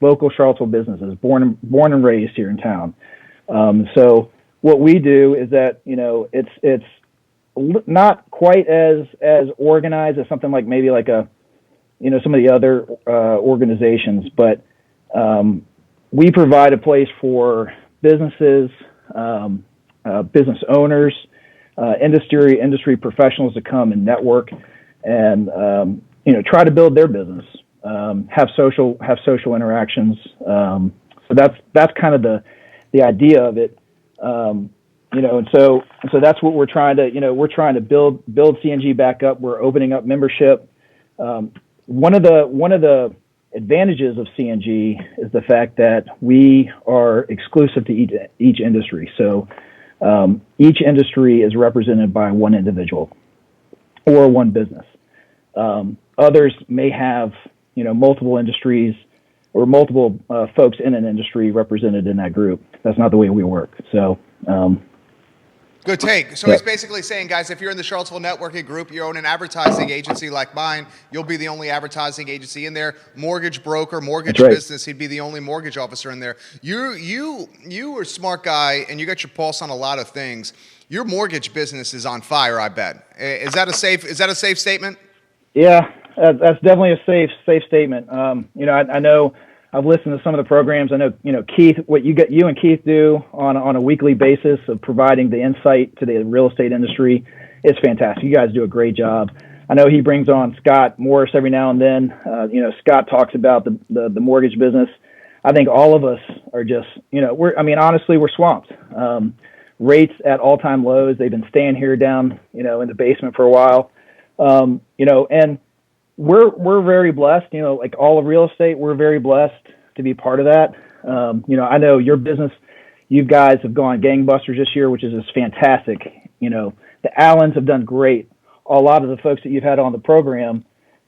local Charlottesville businesses, born and raised here in town. So what we do is that, it's not quite as organized as something like maybe like some of the other organizations, but we provide a place for businesses, business owners, industry professionals to come and network and try to build their business, have social interactions. So that's kind of the idea of it. And so that's what we're trying to build CNG back up. We're opening up membership. One of the advantages of CNG is the fact that we are exclusive to each industry. So each industry is represented by one individual or one business. Others may have multiple industries or multiple folks in an industry represented in that group. That's not the way we work. So. Good take. So he's basically saying, guys, if you're in the Charlottesville Networking Group, you own an advertising agency like mine, you'll be the only advertising agency in there. Mortgage broker, mortgage business, he'd be the only mortgage officer in there. You are a smart guy, and you got your pulse on a lot of things. Your mortgage business is on fire, I bet. Is that a safe statement? Yeah, that's definitely a safe statement. I know. I've listened to some of the programs. I know, Keith, what you and Keith do on a weekly basis of providing the insight to the real estate industry. It's fantastic. You guys do a great job. I know he brings on Scott Morris every now and then. Scott talks about the mortgage business. I think all of us are just, honestly, we're swamped. Rates at all-time lows. They've been staying here down, in the basement for a while. And we're very blessed, like all of real estate, we're very blessed to be part of that. I know your business, you guys have gone gangbusters this year, which is just fantastic. The Allens have done great. A lot of the folks that you've had on the program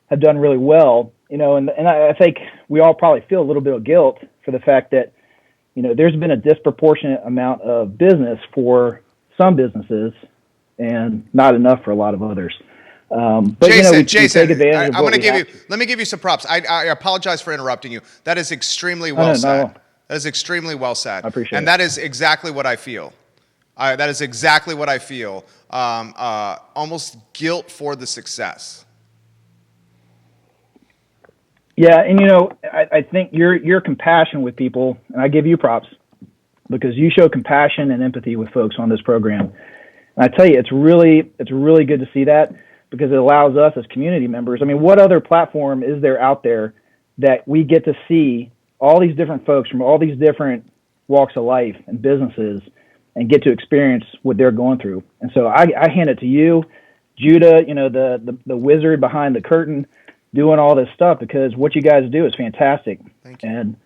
have done really well, and I think we all probably feel a little bit of guilt for the fact that, there's been a disproportionate amount of business for some businesses and not enough for a lot of others. But Jason, let me give you some props. I apologize for interrupting you. That is extremely well said. No. That is extremely well said. I appreciate it. And that is exactly what I feel. That is exactly what I feel. Almost guilt for the success. Yeah, and I think your compassion with people, and I give you props. because you show compassion and empathy with folks on this program. And I tell you, it's really good to see that, because it allows us as community members. I mean, what other platform is there out there that we get to see all these different folks from all these different walks of life and businesses and get to experience what they're going through? And so I hand it to you, Judah, the wizard behind the curtain, doing all this stuff, because what you guys do is fantastic. Thank you. And,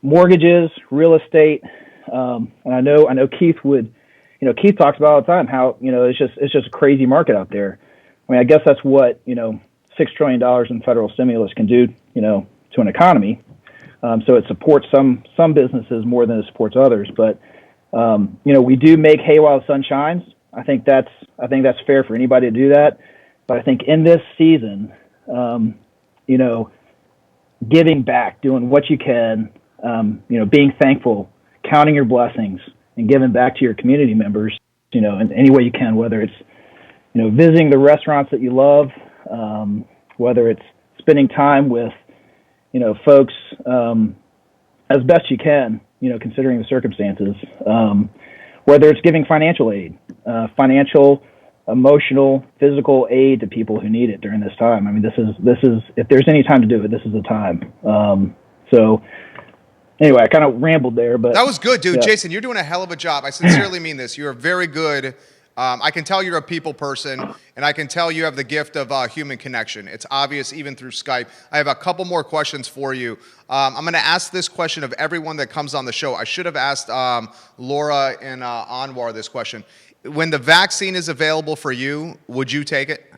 mortgages, real estate. And I know Keith would, Keith talks about all the time how, it's just a crazy market out there. I mean, I guess that's what, $6 trillion in federal stimulus can do, to an economy. So it supports some businesses more than it supports others. But, we do make hay while the sun shines. I think that's fair for anybody to do that. But I think in this season, giving back, doing what you can, being thankful, counting your blessings, and giving back to your community members, in any way you can, whether it's, visiting the restaurants that you love, whether it's spending time with, folks as best you can, considering the circumstances, whether it's giving financial aid, financial, emotional, physical aid to people who need it during this time. I mean, this is if there's any time to do it, this is the time. So anyway, I kind of rambled there, but that was good, dude. Yeah. Jason, you're doing a hell of a job. I sincerely mean this. You're very good. I can tell you're a people person, and I can tell you have the gift of human connection. It's obvious even through Skype. I have a couple more questions for you. I'm going to ask this question of everyone that comes on the show. I should have asked Laura and Anwar this question. When the vaccine is available for you, would you take it?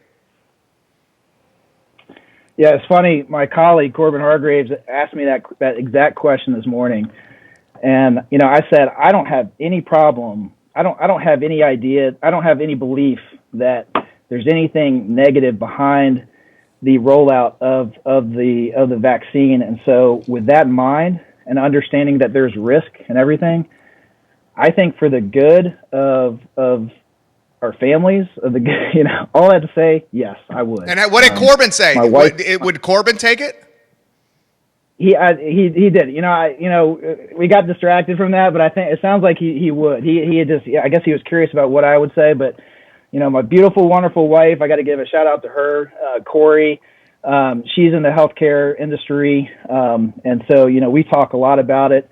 Yeah, it's funny. My colleague, Corbin Hargraves, asked me that exact question this morning. And, I said, I don't have any problem. I don't have any idea. I don't have any belief that there's anything negative behind the rollout of the vaccine. And so with that in mind and understanding that there's risk and everything, I think for the good of our families, all I have to say, yes, I would. And what did Corbin say? My wife, Would Corbin take it? He did. We got distracted from that, but I think it sounds like he would. He had just, I guess he was curious about what I would say, but my beautiful, wonderful wife, I got to give a shout out to her, Corey. She's in the healthcare industry, and so we talk a lot about it.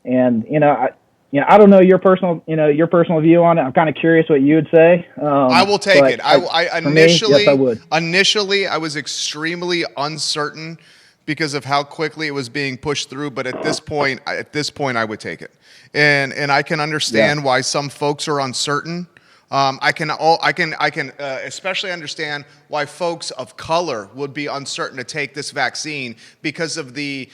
And I don't know your personal view on it. I'm kind of curious what you would say. I will take it. I initially, yes, I would. Initially, I was extremely uncertain because of how quickly it was being pushed through. But at this point, I would take it. And I can understand why some folks are uncertain. I can especially understand why folks of color would be uncertain to take this vaccine because of the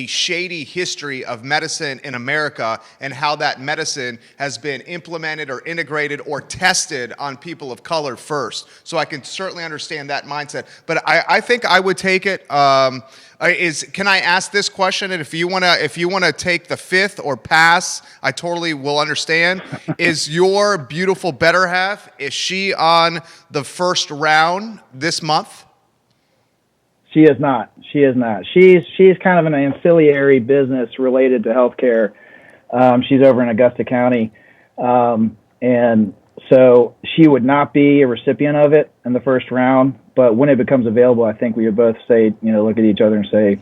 shady history of medicine in America and how that medicine has been implemented or integrated or tested on people of color first. So I can certainly understand that mindset. But I think I would take it. Can I ask this question? And if you wanna take the fifth or pass, I totally will understand. Is your beautiful better half, is she on the first round this month? She is not. She's kind of an ancillary business related to healthcare. She's over in Augusta County, and so she would not be a recipient of it in the first round. But when it becomes available, I think we would both say, look at each other and say,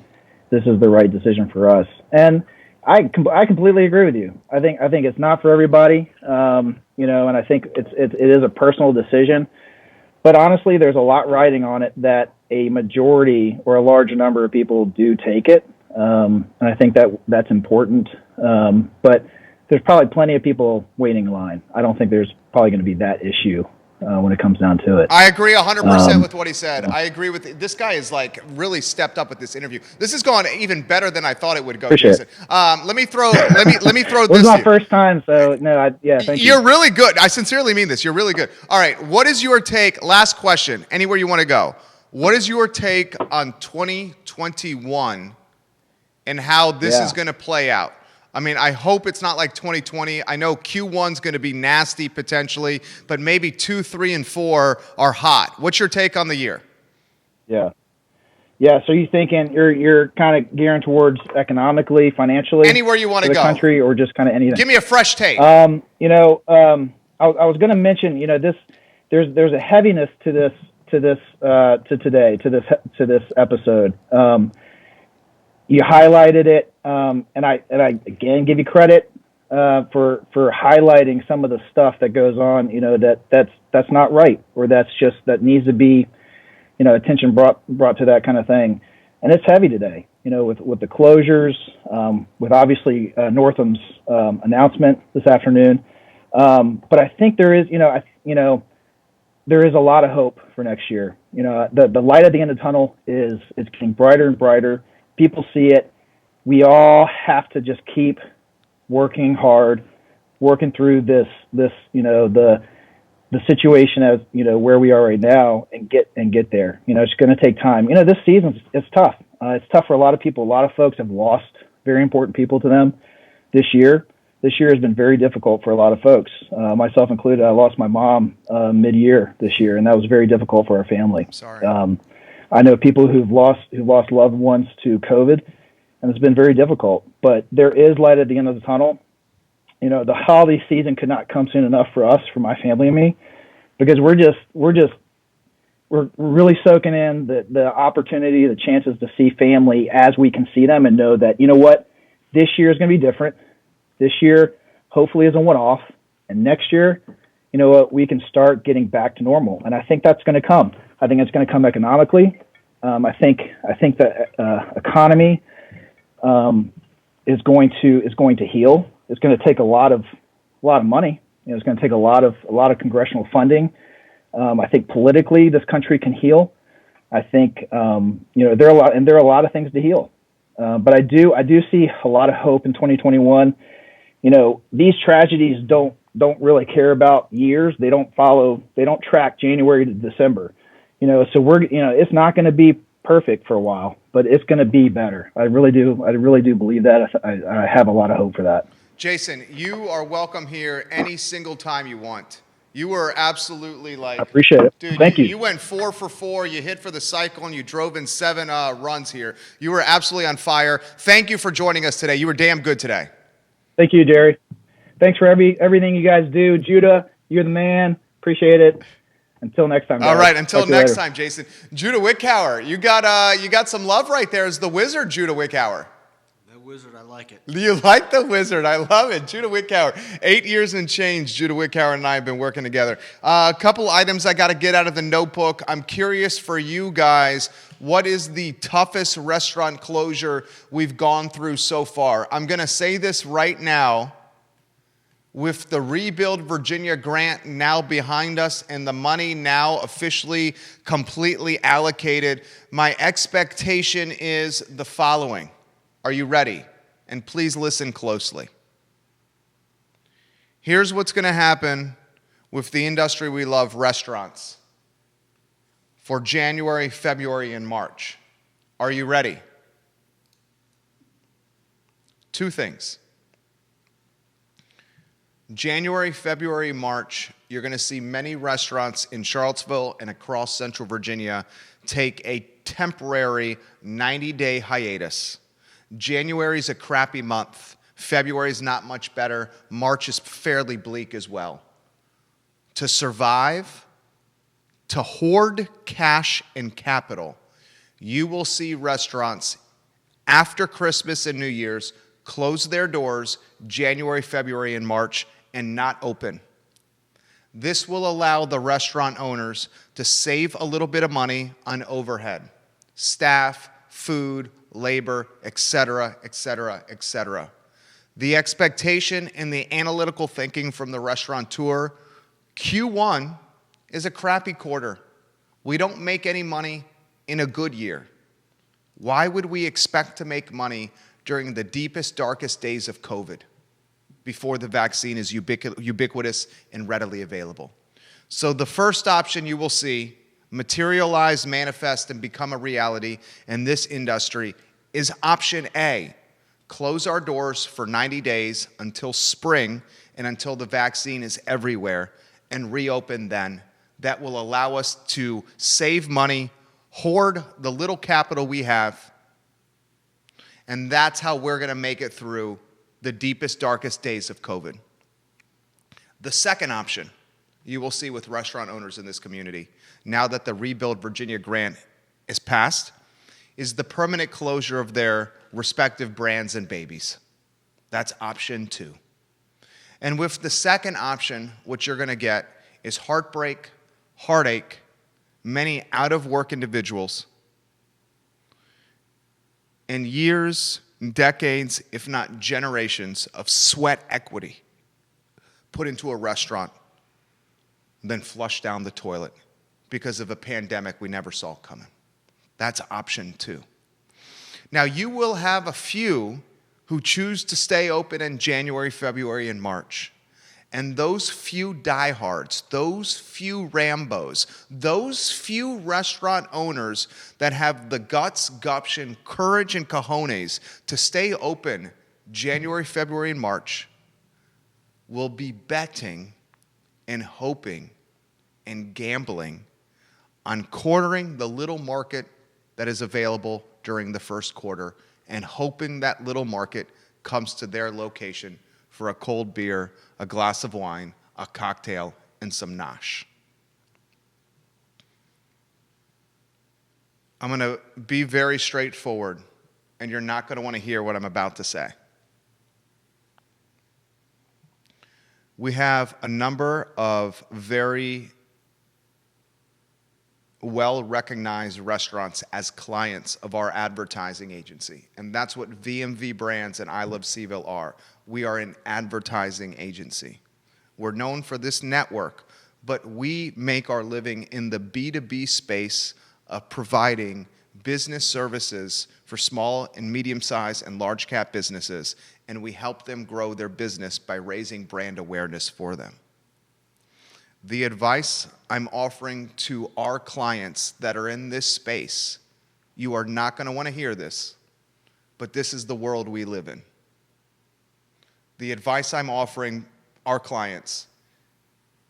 this is the right decision for us. And I completely agree with you. I think it's not for everybody, and I think it is a personal decision. But honestly, there's a lot riding on it that a majority or a large number of people do take it, and I think that's important. But there's probably plenty of people waiting in line. I don't think there's probably going to be that issue when it comes down to it. I agree 100% with what he said. I agree with this guy is really stepped up with this interview. This has gone even better than I thought it would go. Appreciate Jason. Let me throw this. It was my first time, so no, thank you. You're really good. I sincerely mean this. You're really good. All right, what is your take? Last question. Anywhere you want to go. What is your take on 2021 and how this is going to play out? I mean, I hope it's not like 2020. I know Q1's going to be nasty potentially, but maybe 2, 3, and 4 are hot. What's your take on the year? Yeah. Yeah. So you thinking you're kind of gearing towards economically, financially, Anywhere you want to the go. country, or just kind of anything? Give me a fresh take. I was going to mention, there's a heaviness to this episode. You highlighted it, and I again give you credit for highlighting some of the stuff that goes on. That's not right, or that needs to be, attention brought to that kind of thing. And it's heavy today, with the closures, with obviously Northam's announcement this afternoon. But I think there is, there is a lot of hope for next year. The light at the end of the tunnel is getting brighter and brighter. People see it. We all have to just keep working hard, working through this, the situation as, where we are right now, and get there. It's going to take time. This season it's tough. It's tough for a lot of people. A lot of folks have lost very important people to them this year. This year has been very difficult for a lot of folks, myself included. I lost my mom mid-year this year, and that was very difficult for our family. Sorry. I know people who've lost loved ones to COVID, and it's been very difficult. But there is light at the end of the tunnel. The holiday season could not come soon enough for us, for my family and me, because we're really soaking in the opportunity, the chances to see family as we can see them, and know that, this year is going to be different. This year, hopefully, is a one-off, and next year, we can start getting back to normal. And I think that's going to come. I think it's going to come economically. I think the economy is going to heal. It's going to take a lot of money. It's going to take a lot of congressional funding. I think politically, this country can heal. I think there are a lot of things to heal. But I do see a lot of hope in 2021. These tragedies don't really care about years. They don't track January to December. So it's not going to be perfect for a while, but it's going to be better. I really do believe that. I have a lot of hope for that. Jason, you are welcome here any single time you want. You were absolutely I appreciate it. Dude, Thank you. You went 4 for 4. You hit for the cycle, and you drove in 7 runs here. You were absolutely on fire. Thank you for joining us today. You were damn good today. Thank you, Jerry. Thanks for everything you guys do. Judah, you're the man. Appreciate it. Until next time, guys. All right, until next time, Jason. Judah Wickhauer, you got some love right there as the wizard, Judah Wickhauer. The wizard, I like it. You like the wizard. I love it. Judah Wickhauer. 8 years and change, Judah Wickhauer and I have been working together. A couple items I got to get out of the notebook. I'm curious for you guys, what is the toughest restaurant closure we've gone through so far? I'm going to say this right now. With the Rebuild Virginia grant now behind us and the money now officially completely allocated, my expectation is the following. Are you ready? And please listen closely. Here's what's going to happen with the industry we love, restaurants, for January, February, and March. Are you ready? 2 things. January, February, March, you're going to see many restaurants in Charlottesville and across Central Virginia take a temporary 90-day hiatus. January's a crappy month. February's not much better. March is fairly bleak as well. To survive, to hoard cash and capital, you will see restaurants after Christmas and New Year's close their doors January, February, and March and not open. This will allow the restaurant owners to save a little bit of money on overhead, staff, food, labor, etc., etc., etc. The expectation and the analytical thinking from the restaurateur, Q1 is a crappy quarter. We don't make any money in a good year. Why would we expect to make money during the deepest, darkest days of COVID before the vaccine is ubiquitous and readily available? So the first option you will see materialize, manifest, and become a reality in this industry is option A. Close our doors for 90 days until spring and until the vaccine is everywhere, and reopen then. That will allow us to save money, hoard the little capital we have, and that's how we're going to make it through the deepest, darkest days of COVID. The second option you will see with restaurant owners in this community, now that the Rebuild Virginia grant is passed, is the permanent closure of their respective brands and babies. That's option 2. And with the second option, what you're going to get is heartbreak, heartache, many out-of-work individuals, and years, decades, if not generations, of sweat equity put into a restaurant, then flushed down the toilet because of a pandemic we never saw coming. That's option 2. Now, you will have a few who choose to stay open in January, February, and March. And those few diehards, those few Rambos, those few restaurant owners that have the guts, gumption, courage, and cojones to stay open January, February, and March will be betting and hoping and gambling on cornering the little market that is available during the first quarter and hoping that little market comes to their location for a cold beer, a glass of wine, a cocktail, and some nosh. I'm going to be very straightforward, and you're not going to want to hear what I'm about to say. We have a number of very well-recognized restaurants as clients of our advertising agency. And that's what VMV Brands and I Love CVille are. We are an advertising agency. We're known for this network, but we make our living in the B2B space of providing business services for small and medium-sized and large-cap businesses, and we help them grow their business by raising brand awareness for them. The advice I'm offering to our clients that are in this space, you are not going to want to hear this, but this is the world we live in. The advice I'm offering our clients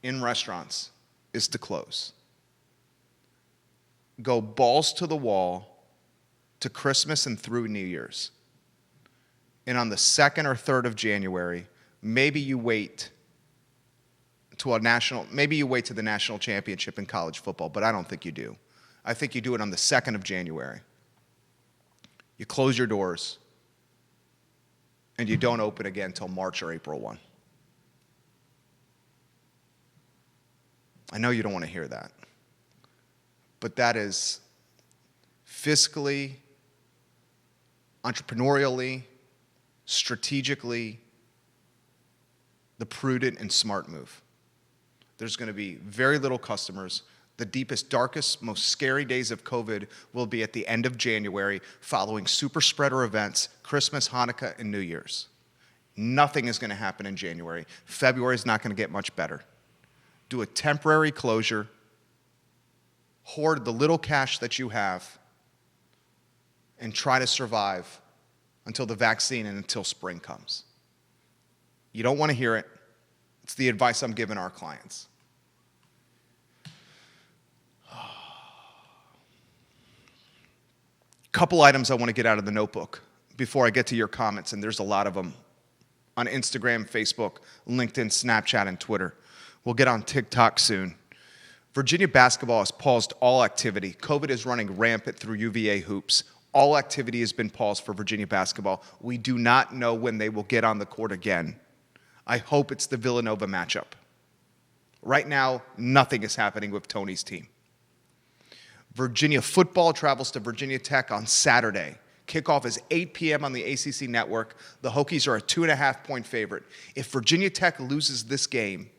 in restaurants is to close. Go balls to the wall to Christmas and through New Year's. And on the 2nd or 3rd of January, maybe you wait to the national championship in college football, but I don't think you do. I think you do it on the 2nd of January. You close your doors, and you don't open again until March or April 1. I know you don't want to hear that, but that is fiscally, entrepreneurially, strategically, the prudent and smart move. There's going to be very little customers. The deepest, darkest, most scary days of COVID will be at the end of January, following super spreader events, Christmas, Hanukkah, and New Year's. Nothing is going to happen in January. February is not going to get much better. Do a temporary closure, hoard the little cash that you have, and try to survive until the vaccine and until spring comes. You don't want to hear it. It's the advice I'm giving our clients. Couple items I want to get out of the notebook before I get to your comments, and there's a lot of them on Instagram, Facebook, LinkedIn, Snapchat, and Twitter. We'll get on TikTok soon. Virginia basketball has paused all activity. COVID is running rampant through UVA hoops. All activity has been paused for Virginia basketball. We do not know when they will get on the court again. I hope it's the Villanova matchup. Right now, nothing is happening with Tony's team. Virginia football travels to Virginia Tech on Saturday. Kickoff is 8 p.m. on the ACC network. The Hokies are a 2.5-point favorite. If Virginia Tech loses this game,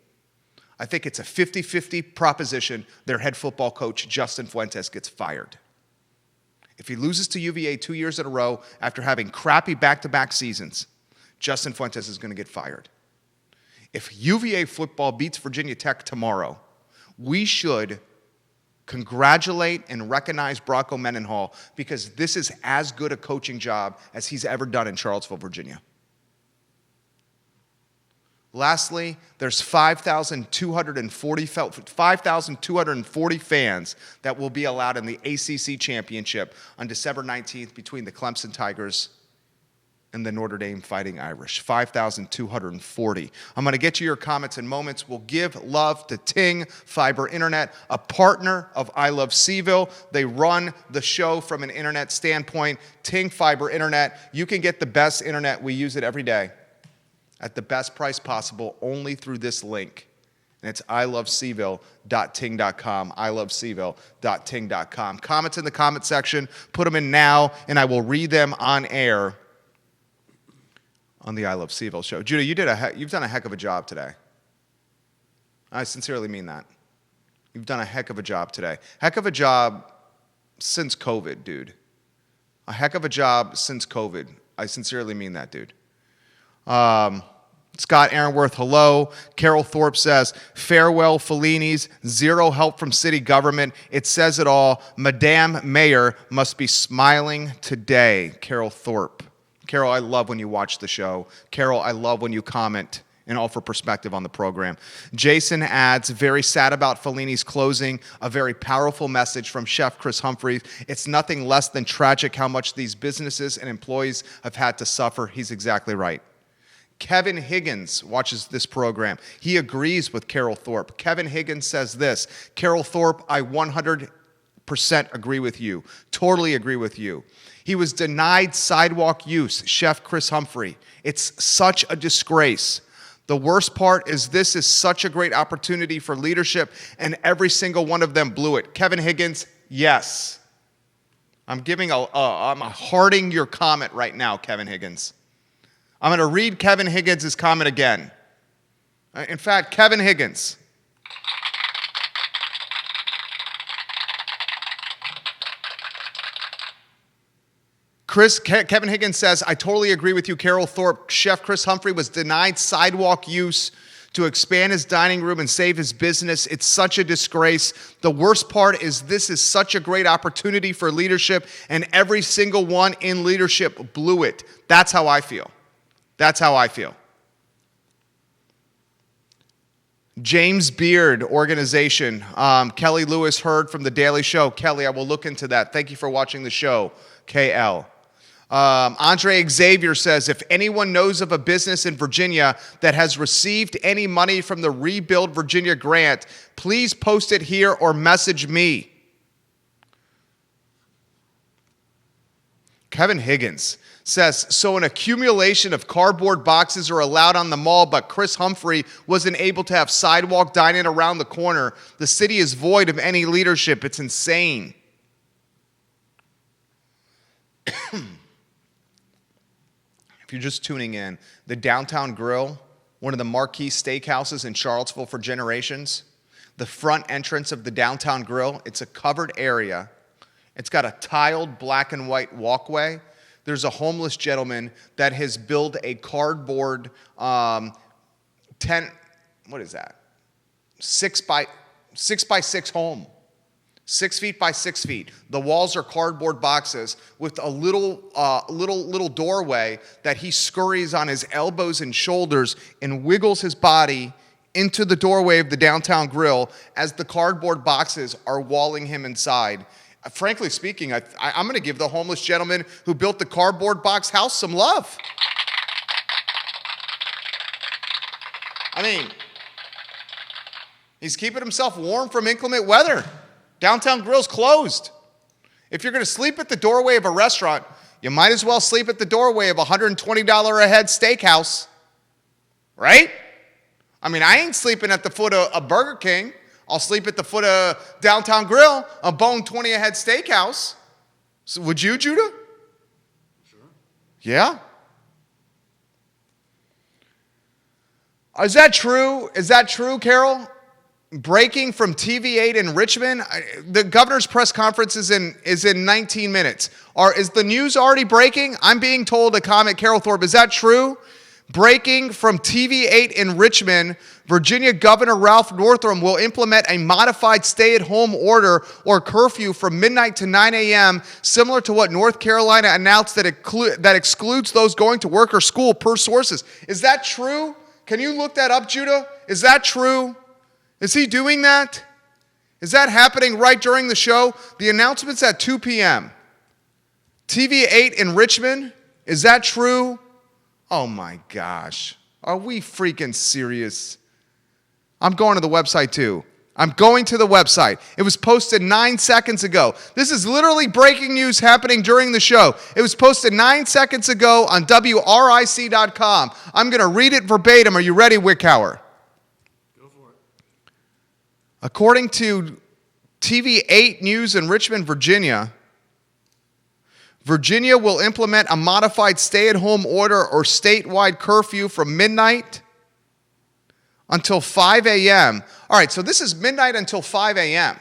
I think it's a 50-50 proposition. Their head football coach, Justin Fuentes, gets fired. If he loses to UVA 2 years in a row after having crappy back-to-back seasons, Justin Fuentes is going to get fired. If UVA football beats Virginia Tech tomorrow, we should congratulate and recognize Bronco Mendenhall because this is as good a coaching job as he's ever done in Charlottesville, Virginia. Lastly, there's 5,240 fans that will be allowed in the ACC Championship on December 19th between the Clemson Tigers and the Notre Dame Fighting Irish. 5,240. I'm going to get to your comments in moments. We'll give love to Ting Fiber Internet, a partner of I Love CVille. They run the show from an internet standpoint. Ting Fiber Internet, you can get the best internet. We use it every day at the best price possible only through this link. And it's ilovecville.ting.com, ilovecville.ting.com. Comments in the comment section, put them in now, and I will read them on air on the I Love CVille show. Judah, you've done a heck of a job today. I sincerely mean that. You've done a heck of a job today. Heck of a job since COVID, dude. A heck of a job since COVID. I sincerely mean that, dude. Scott Aaronworth, hello. Carol Thorpe says, farewell Fellini's, zero help from city government. It says it all. Madame Mayor must be smiling today. Carol Thorpe. Carol, I love when you watch the show. Carol, I love when you comment and offer perspective on the program. Jason adds, very sad about Fellini's closing, a very powerful message from Chef Chris Humphries. It's nothing less than tragic how much these businesses and employees have had to suffer. He's exactly right. Kevin Higgins watches this program. He agrees with Carol Thorpe. Kevin Higgins says this, Carol Thorpe, I 100% agree with you. Totally agree with you. He was denied sidewalk use, Chef Chris Humphrey. It's such a disgrace. The worst part is this is such a great opportunity for leadership, and every single one of them blew it. Kevin Higgins, yes. I'm hearting your comment right now, Kevin Higgins. I'm going to read Kevin Higgins' comment again. In fact, Kevin Higgins. Kevin Higgins says, I totally agree with you, Carol Thorpe. Chef Chris Humphrey was denied sidewalk use to expand his dining room and save his business. It's such a disgrace. The worst part is this is such a great opportunity for leadership, and every single one in leadership blew it. That's how I feel. That's how I feel. James Beard Organization. Kelly Lewis heard from The Daily Show. Kelly, I will look into that. Thank you for watching the show, KL. André Xavier says, if anyone knows of a business in Virginia that has received any money from the Rebuild Virginia grant, please post it here or message me. Kevin Higgins says, so an accumulation of cardboard boxes are allowed on the mall, but Chris Humphrey wasn't able to have sidewalk dining around the corner. The city is void of any leadership. It's insane. If you're just tuning in, the Downtown Grill, one of the marquee steakhouses in Charlottesville for generations, the front entrance of the Downtown Grill, it's a covered area. It's got a tiled black and white walkway. There's a homeless gentleman that has built a cardboard tent, what is that? 6 by 6 home. 6 feet by 6 feet. The walls are cardboard boxes with a little doorway that he scurries on his elbows and shoulders and wiggles his body into the doorway of the Downtown Grill as the cardboard boxes are walling him inside. Frankly speaking, I'm going to give the homeless gentleman who built the cardboard box house some love. I mean, he's keeping himself warm from inclement weather. Downtown Grill's closed. If you're going to sleep at the doorway of a restaurant, you might as well sleep at the doorway of a $120 a head steakhouse, right? I mean, I ain't sleeping at the foot of a Burger King. I'll sleep at the foot of Downtown Grill, a bone 20 a head steakhouse. So would you, Judah? Sure. Yeah. Is that true? Is that true, Carol? Breaking from TV8 in Richmond. The governor's press conference is in 19 minutes. Is the news already breaking? I'm being told to comment, Carol Thorpe. Is that true? Breaking from TV8 in Richmond, Virginia Governor Ralph Northam will implement a modified stay-at-home order or curfew from midnight to 9 a.m., similar to what North Carolina announced that excludes those going to work or school per sources. Is that true? Can you look that up, Judah? Is that true? Is he doing that? Is that happening right during the show? The announcement's at 2 p.m. TV8 in Richmond? Is that true? Oh my gosh. Are we freaking serious? I'm going to the website too. I'm going to the website. It was posted 9 seconds ago. This is literally breaking news happening during the show. It was posted 9 seconds ago on WRIC.com. I'm going to read it verbatim. Are you ready, Wickhauer? Go for it. According to TV8 News in Richmond, Virginia, Virginia will implement a modified stay-at-home order or statewide curfew from midnight until 5 a.m. All right, so this is midnight until 5 a.m.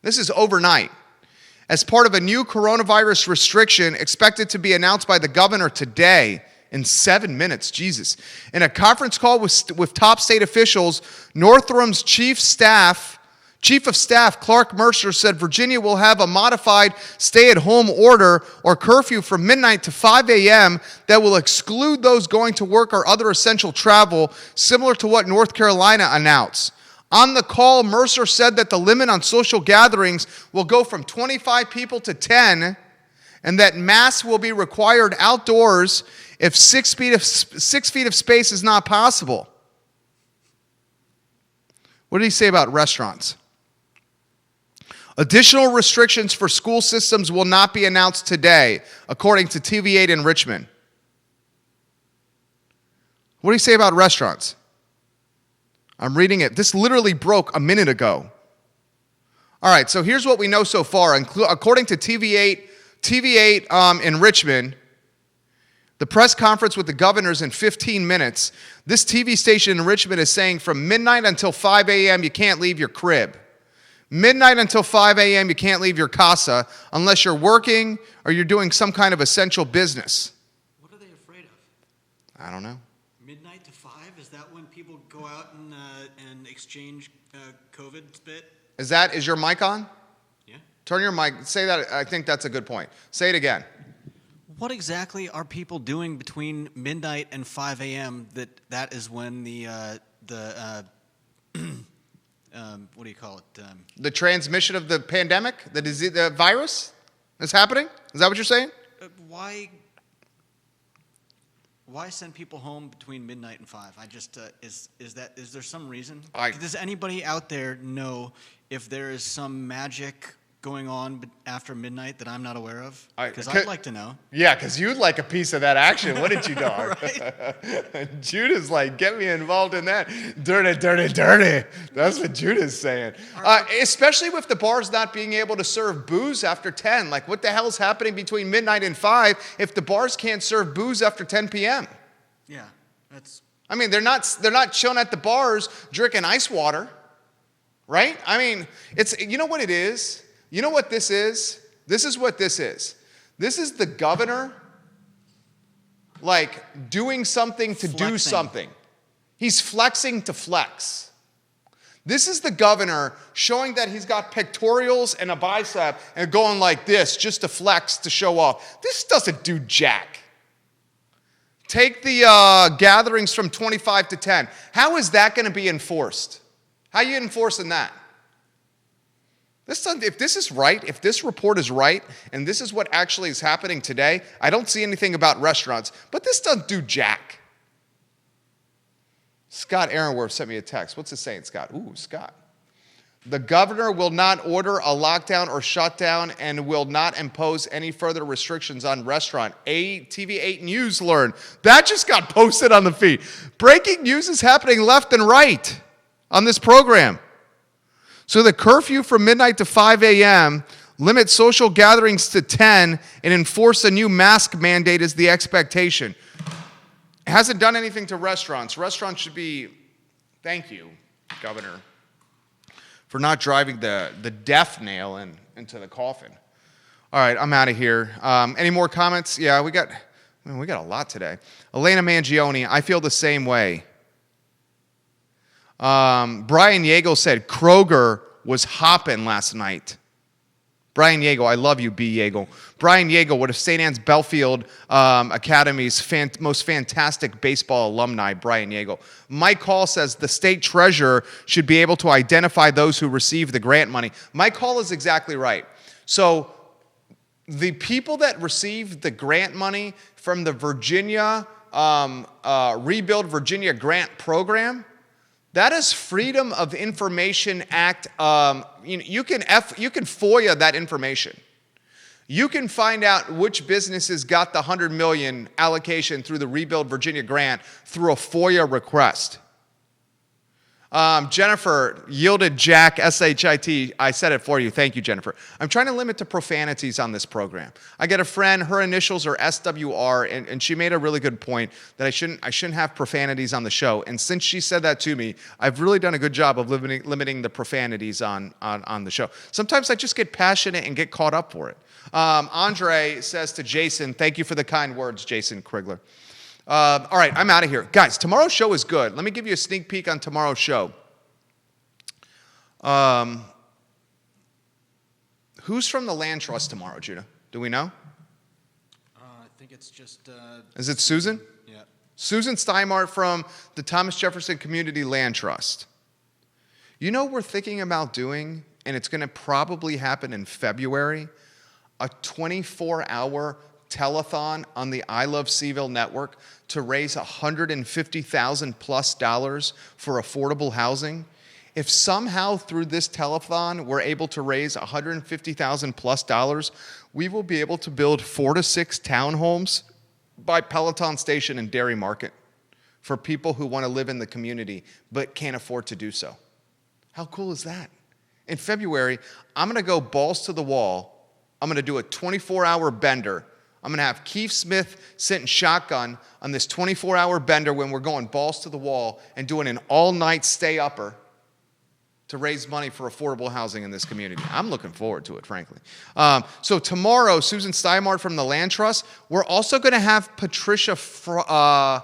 This is overnight. As part of a new coronavirus restriction expected to be announced by the governor today in 7 minutes, Jesus. In a conference call with top state officials, Northrum's Chief of Staff Clark Mercer said Virginia will have a modified stay-at-home order or curfew from midnight to 5 a.m. that will exclude those going to work or other essential travel, similar to what North Carolina announced. On the call, Mercer said that the limit on social gatherings will go from 25 people to 10, and that masks will be required outdoors if 6 feet of space is not possible. What did he say about restaurants? Additional restrictions for school systems will not be announced today, according to TV8 in Richmond. What do you say about restaurants? I'm reading it. This literally broke a minute ago. All right, so here's what we know so far. According to TV8 in Richmond, the press conference with the governors in 15 minutes, this TV station in Richmond is saying from midnight until 5 a.m. you can't leave your crib. Midnight until 5 a.m. you can't leave your casa unless you're working or you're doing some kind of essential business. What are they afraid of? I don't know. Midnight to 5? Is that when people go out and exchange COVID spit? Is your mic on? Yeah. Turn your mic. Say that. I think that's a good point. Say it again. What exactly are people doing between midnight and 5 a.m. that is when the what do you call it? The transmission of the pandemic, the virus is happening? Is that what you're saying? Why send people home between midnight and 5? I just is there some reason? Does anybody out there know if there is some magic going on after midnight that I'm not aware of? Because I'd like to know. Yeah, because you'd like a piece of that action, wouldn't you, dog? Judah's like, get me involved in that. Dirty, dirty, dirty. That's what Judah's saying. Especially with the bars not being able to serve booze after 10. Like, what the hell's happening between midnight and 5 if the bars can't serve booze after 10 p.m.? Yeah, that's... I mean, they're not chilling at the bars drinking ice water, right? I mean, you know what it is? You know what this is? This is what this is. This is the governor, like, doing something to do something. He's flexing to flex. This is the governor showing that he's got pectorials and a bicep and going like this just to flex, to show off. This doesn't do jack. Take the gatherings from 25 to 10. How is that going to be enforced? How are you enforcing that? If this is right, if this report is right, and this is what actually is happening today, I don't see anything about restaurants, but this doesn't do jack. Scott Aaronworth sent me a text. What's it saying, Scott? Ooh, Scott. The governor will not order a lockdown or shutdown and will not impose any further restrictions on restaurant. TV8 News learned. That just got posted on the feed. Breaking news is happening left and right on this program. So the curfew from midnight to 5 a.m., limit social gatherings to 10, and enforce a new mask mandate is the expectation. It hasn't done anything to restaurants. Restaurants should be, thank you, Governor, for not driving the death nail into the coffin. All right, I'm out of here. Any more comments? Yeah, we got a lot today. Elena Mangione, I feel the same way. Brian Yeagle said Kroger was hopping last night. Brian Yeagle, I love you, B. Yeagle. Brian Yeagle, one of St. Anne's Belfield Academy's most fantastic baseball alumni, Brian Yeagle. Mike Hall says the state treasurer should be able to identify those who receive the grant money. Mike Hall is exactly right. So the people that receive the grant money from the Virginia, Rebuild Virginia Grant Program, that is Freedom of Information Act. You can FOIA that information. You can find out which businesses got the $100 million allocation through the Rebuild Virginia grant through a FOIA request. Jennifer yielded Jack SHIT. I said it for you. Thank you, Jennifer. I'm trying to limit the profanities on this program. I get a friend, her initials are SWR, and she made a really good point that I shouldn't have profanities on the show. And since she said that to me, I've really done a good job of limiting the profanities on the show. Sometimes I just get passionate and get caught up for it. André says to Jason, thank you for the kind words, Jason Krigler. All right, I'm out of here. Guys, tomorrow's show is good. Let me give you a sneak peek on tomorrow's show. Who's from the land trust tomorrow, Judah? Do we know? I think it's just... Is it Susan? Yeah. Susan Steinmart from the Thomas Jefferson Community Land Trust. You know what we're thinking about doing, and it's going to probably happen in February, a 24-hour telethon on the I Love CVille Network to raise $150,000+ for affordable housing. If somehow through this telethon we're able to raise $150,000+, we will be able to build 4 to 6 townhomes by Peloton Station and Dairy Market for people who want to live in the community but can't afford to do so. How cool is that? In February, I'm going to go balls to the wall. I'm going to do a 24-hour bender. I'm going to have Keith Smith sitting shotgun on this 24-hour bender when we're going balls to the wall and doing an all-night stay-upper to raise money for affordable housing in this community. I'm looking forward to it, frankly. So tomorrow, Susan Steinmart from the Land Trust. We're also going to have Patricia Fry.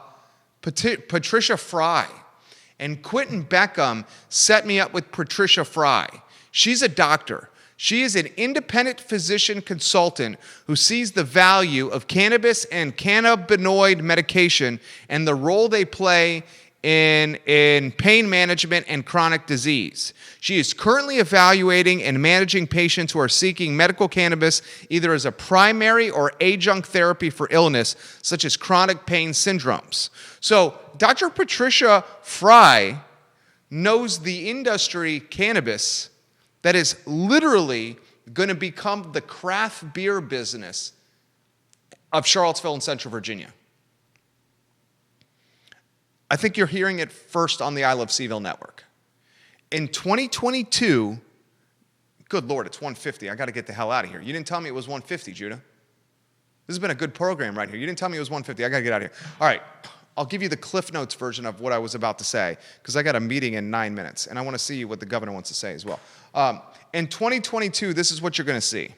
And Quentin Beckham set me up with Patricia Fry. She's a doctor. She is an independent physician consultant who sees the value of cannabis and cannabinoid medication and the role they play in pain management and chronic disease. She is currently evaluating and managing patients who are seeking medical cannabis either as a primary or adjunct therapy for illness, such as chronic pain syndromes. So Dr. Patricia Fry knows the industry cannabis that is literally going to become the craft beer business of Charlottesville and Central Virginia. I think you're hearing it first on the I Love CVille Network. In 2022, good Lord, it's 150. I got to get the hell out of here. You didn't tell me it was 150, Judah. This has been a good program right here. You didn't tell me it was 150. I got to get out of here. All right, I'll give you the Cliff Notes version of what I was about to say because I got a meeting in 9 minutes, and I want to see what the governor wants to say as well. In 2022, this is what you're going to see.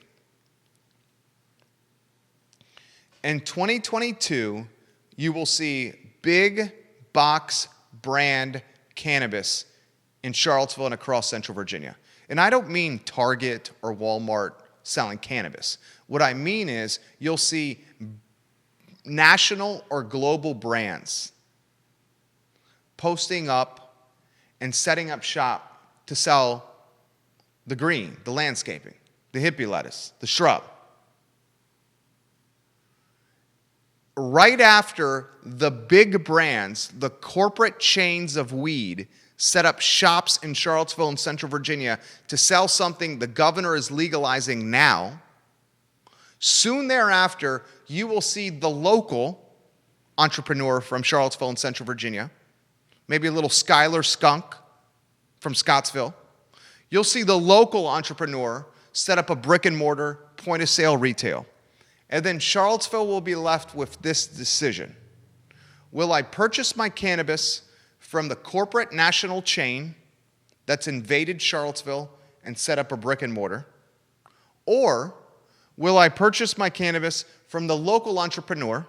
In 2022, you will see big box brand cannabis in Charlottesville and across Central Virginia. And I don't mean Target or Walmart selling cannabis. What I mean is you'll see national or global brands posting up and setting up shop to sell the green, the landscaping, the hippie lettuce, the shrub. Right after the big brands, the corporate chains of weed, set up shops in Charlottesville and Central Virginia to sell something the governor is legalizing now, soon thereafter, you will see the local entrepreneur from Charlottesville and Central Virginia, maybe a little Skylar skunk from Scottsville. You'll see the local entrepreneur set up a brick and mortar point of sale retail. And then Charlottesville will be left with this decision. Will I purchase my cannabis from the corporate national chain that's invaded Charlottesville and set up a brick and mortar? Or will I purchase my cannabis from the local entrepreneur,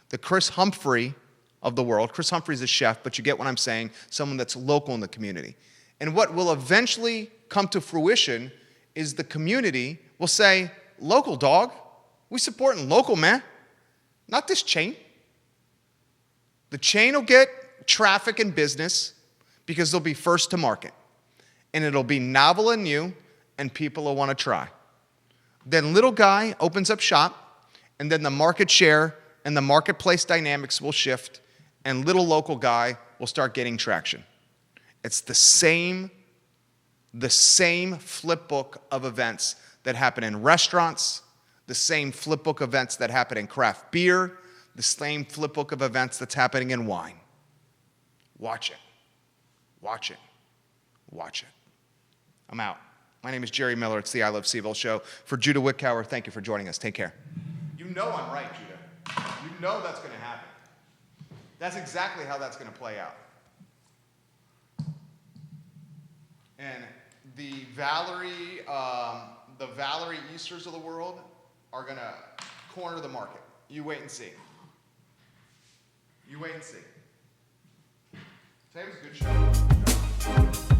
the Chris Humphrey of the world? Chris Humphrey's a chef, but you get what I'm saying, someone that's local in the community. And what will eventually come to fruition is the community will say, local dog, we supporting local, man, not this chain. The chain will get traffic and business because they'll be first to market. And it'll be novel and new, and people will want to try. Then little guy opens up shop, and then the market share and the marketplace dynamics will shift, and little local guy will start getting traction. It's the same flip book of events that happen in restaurants, the same flip book events that happen in craft beer, the same flip book of events that's happening in wine. Watch it. Watch it. Watch it. I'm out. My name is Jerry Miller. It's the I Love CVille Show. For Judah Wickower, thank you for joining us. Take care. You know I'm right, Judah. You know that's going to happen. That's exactly how that's going to play out. And the Valerie Easters of the world are going to corner the market. You wait and see. You wait and see. Today was a good show.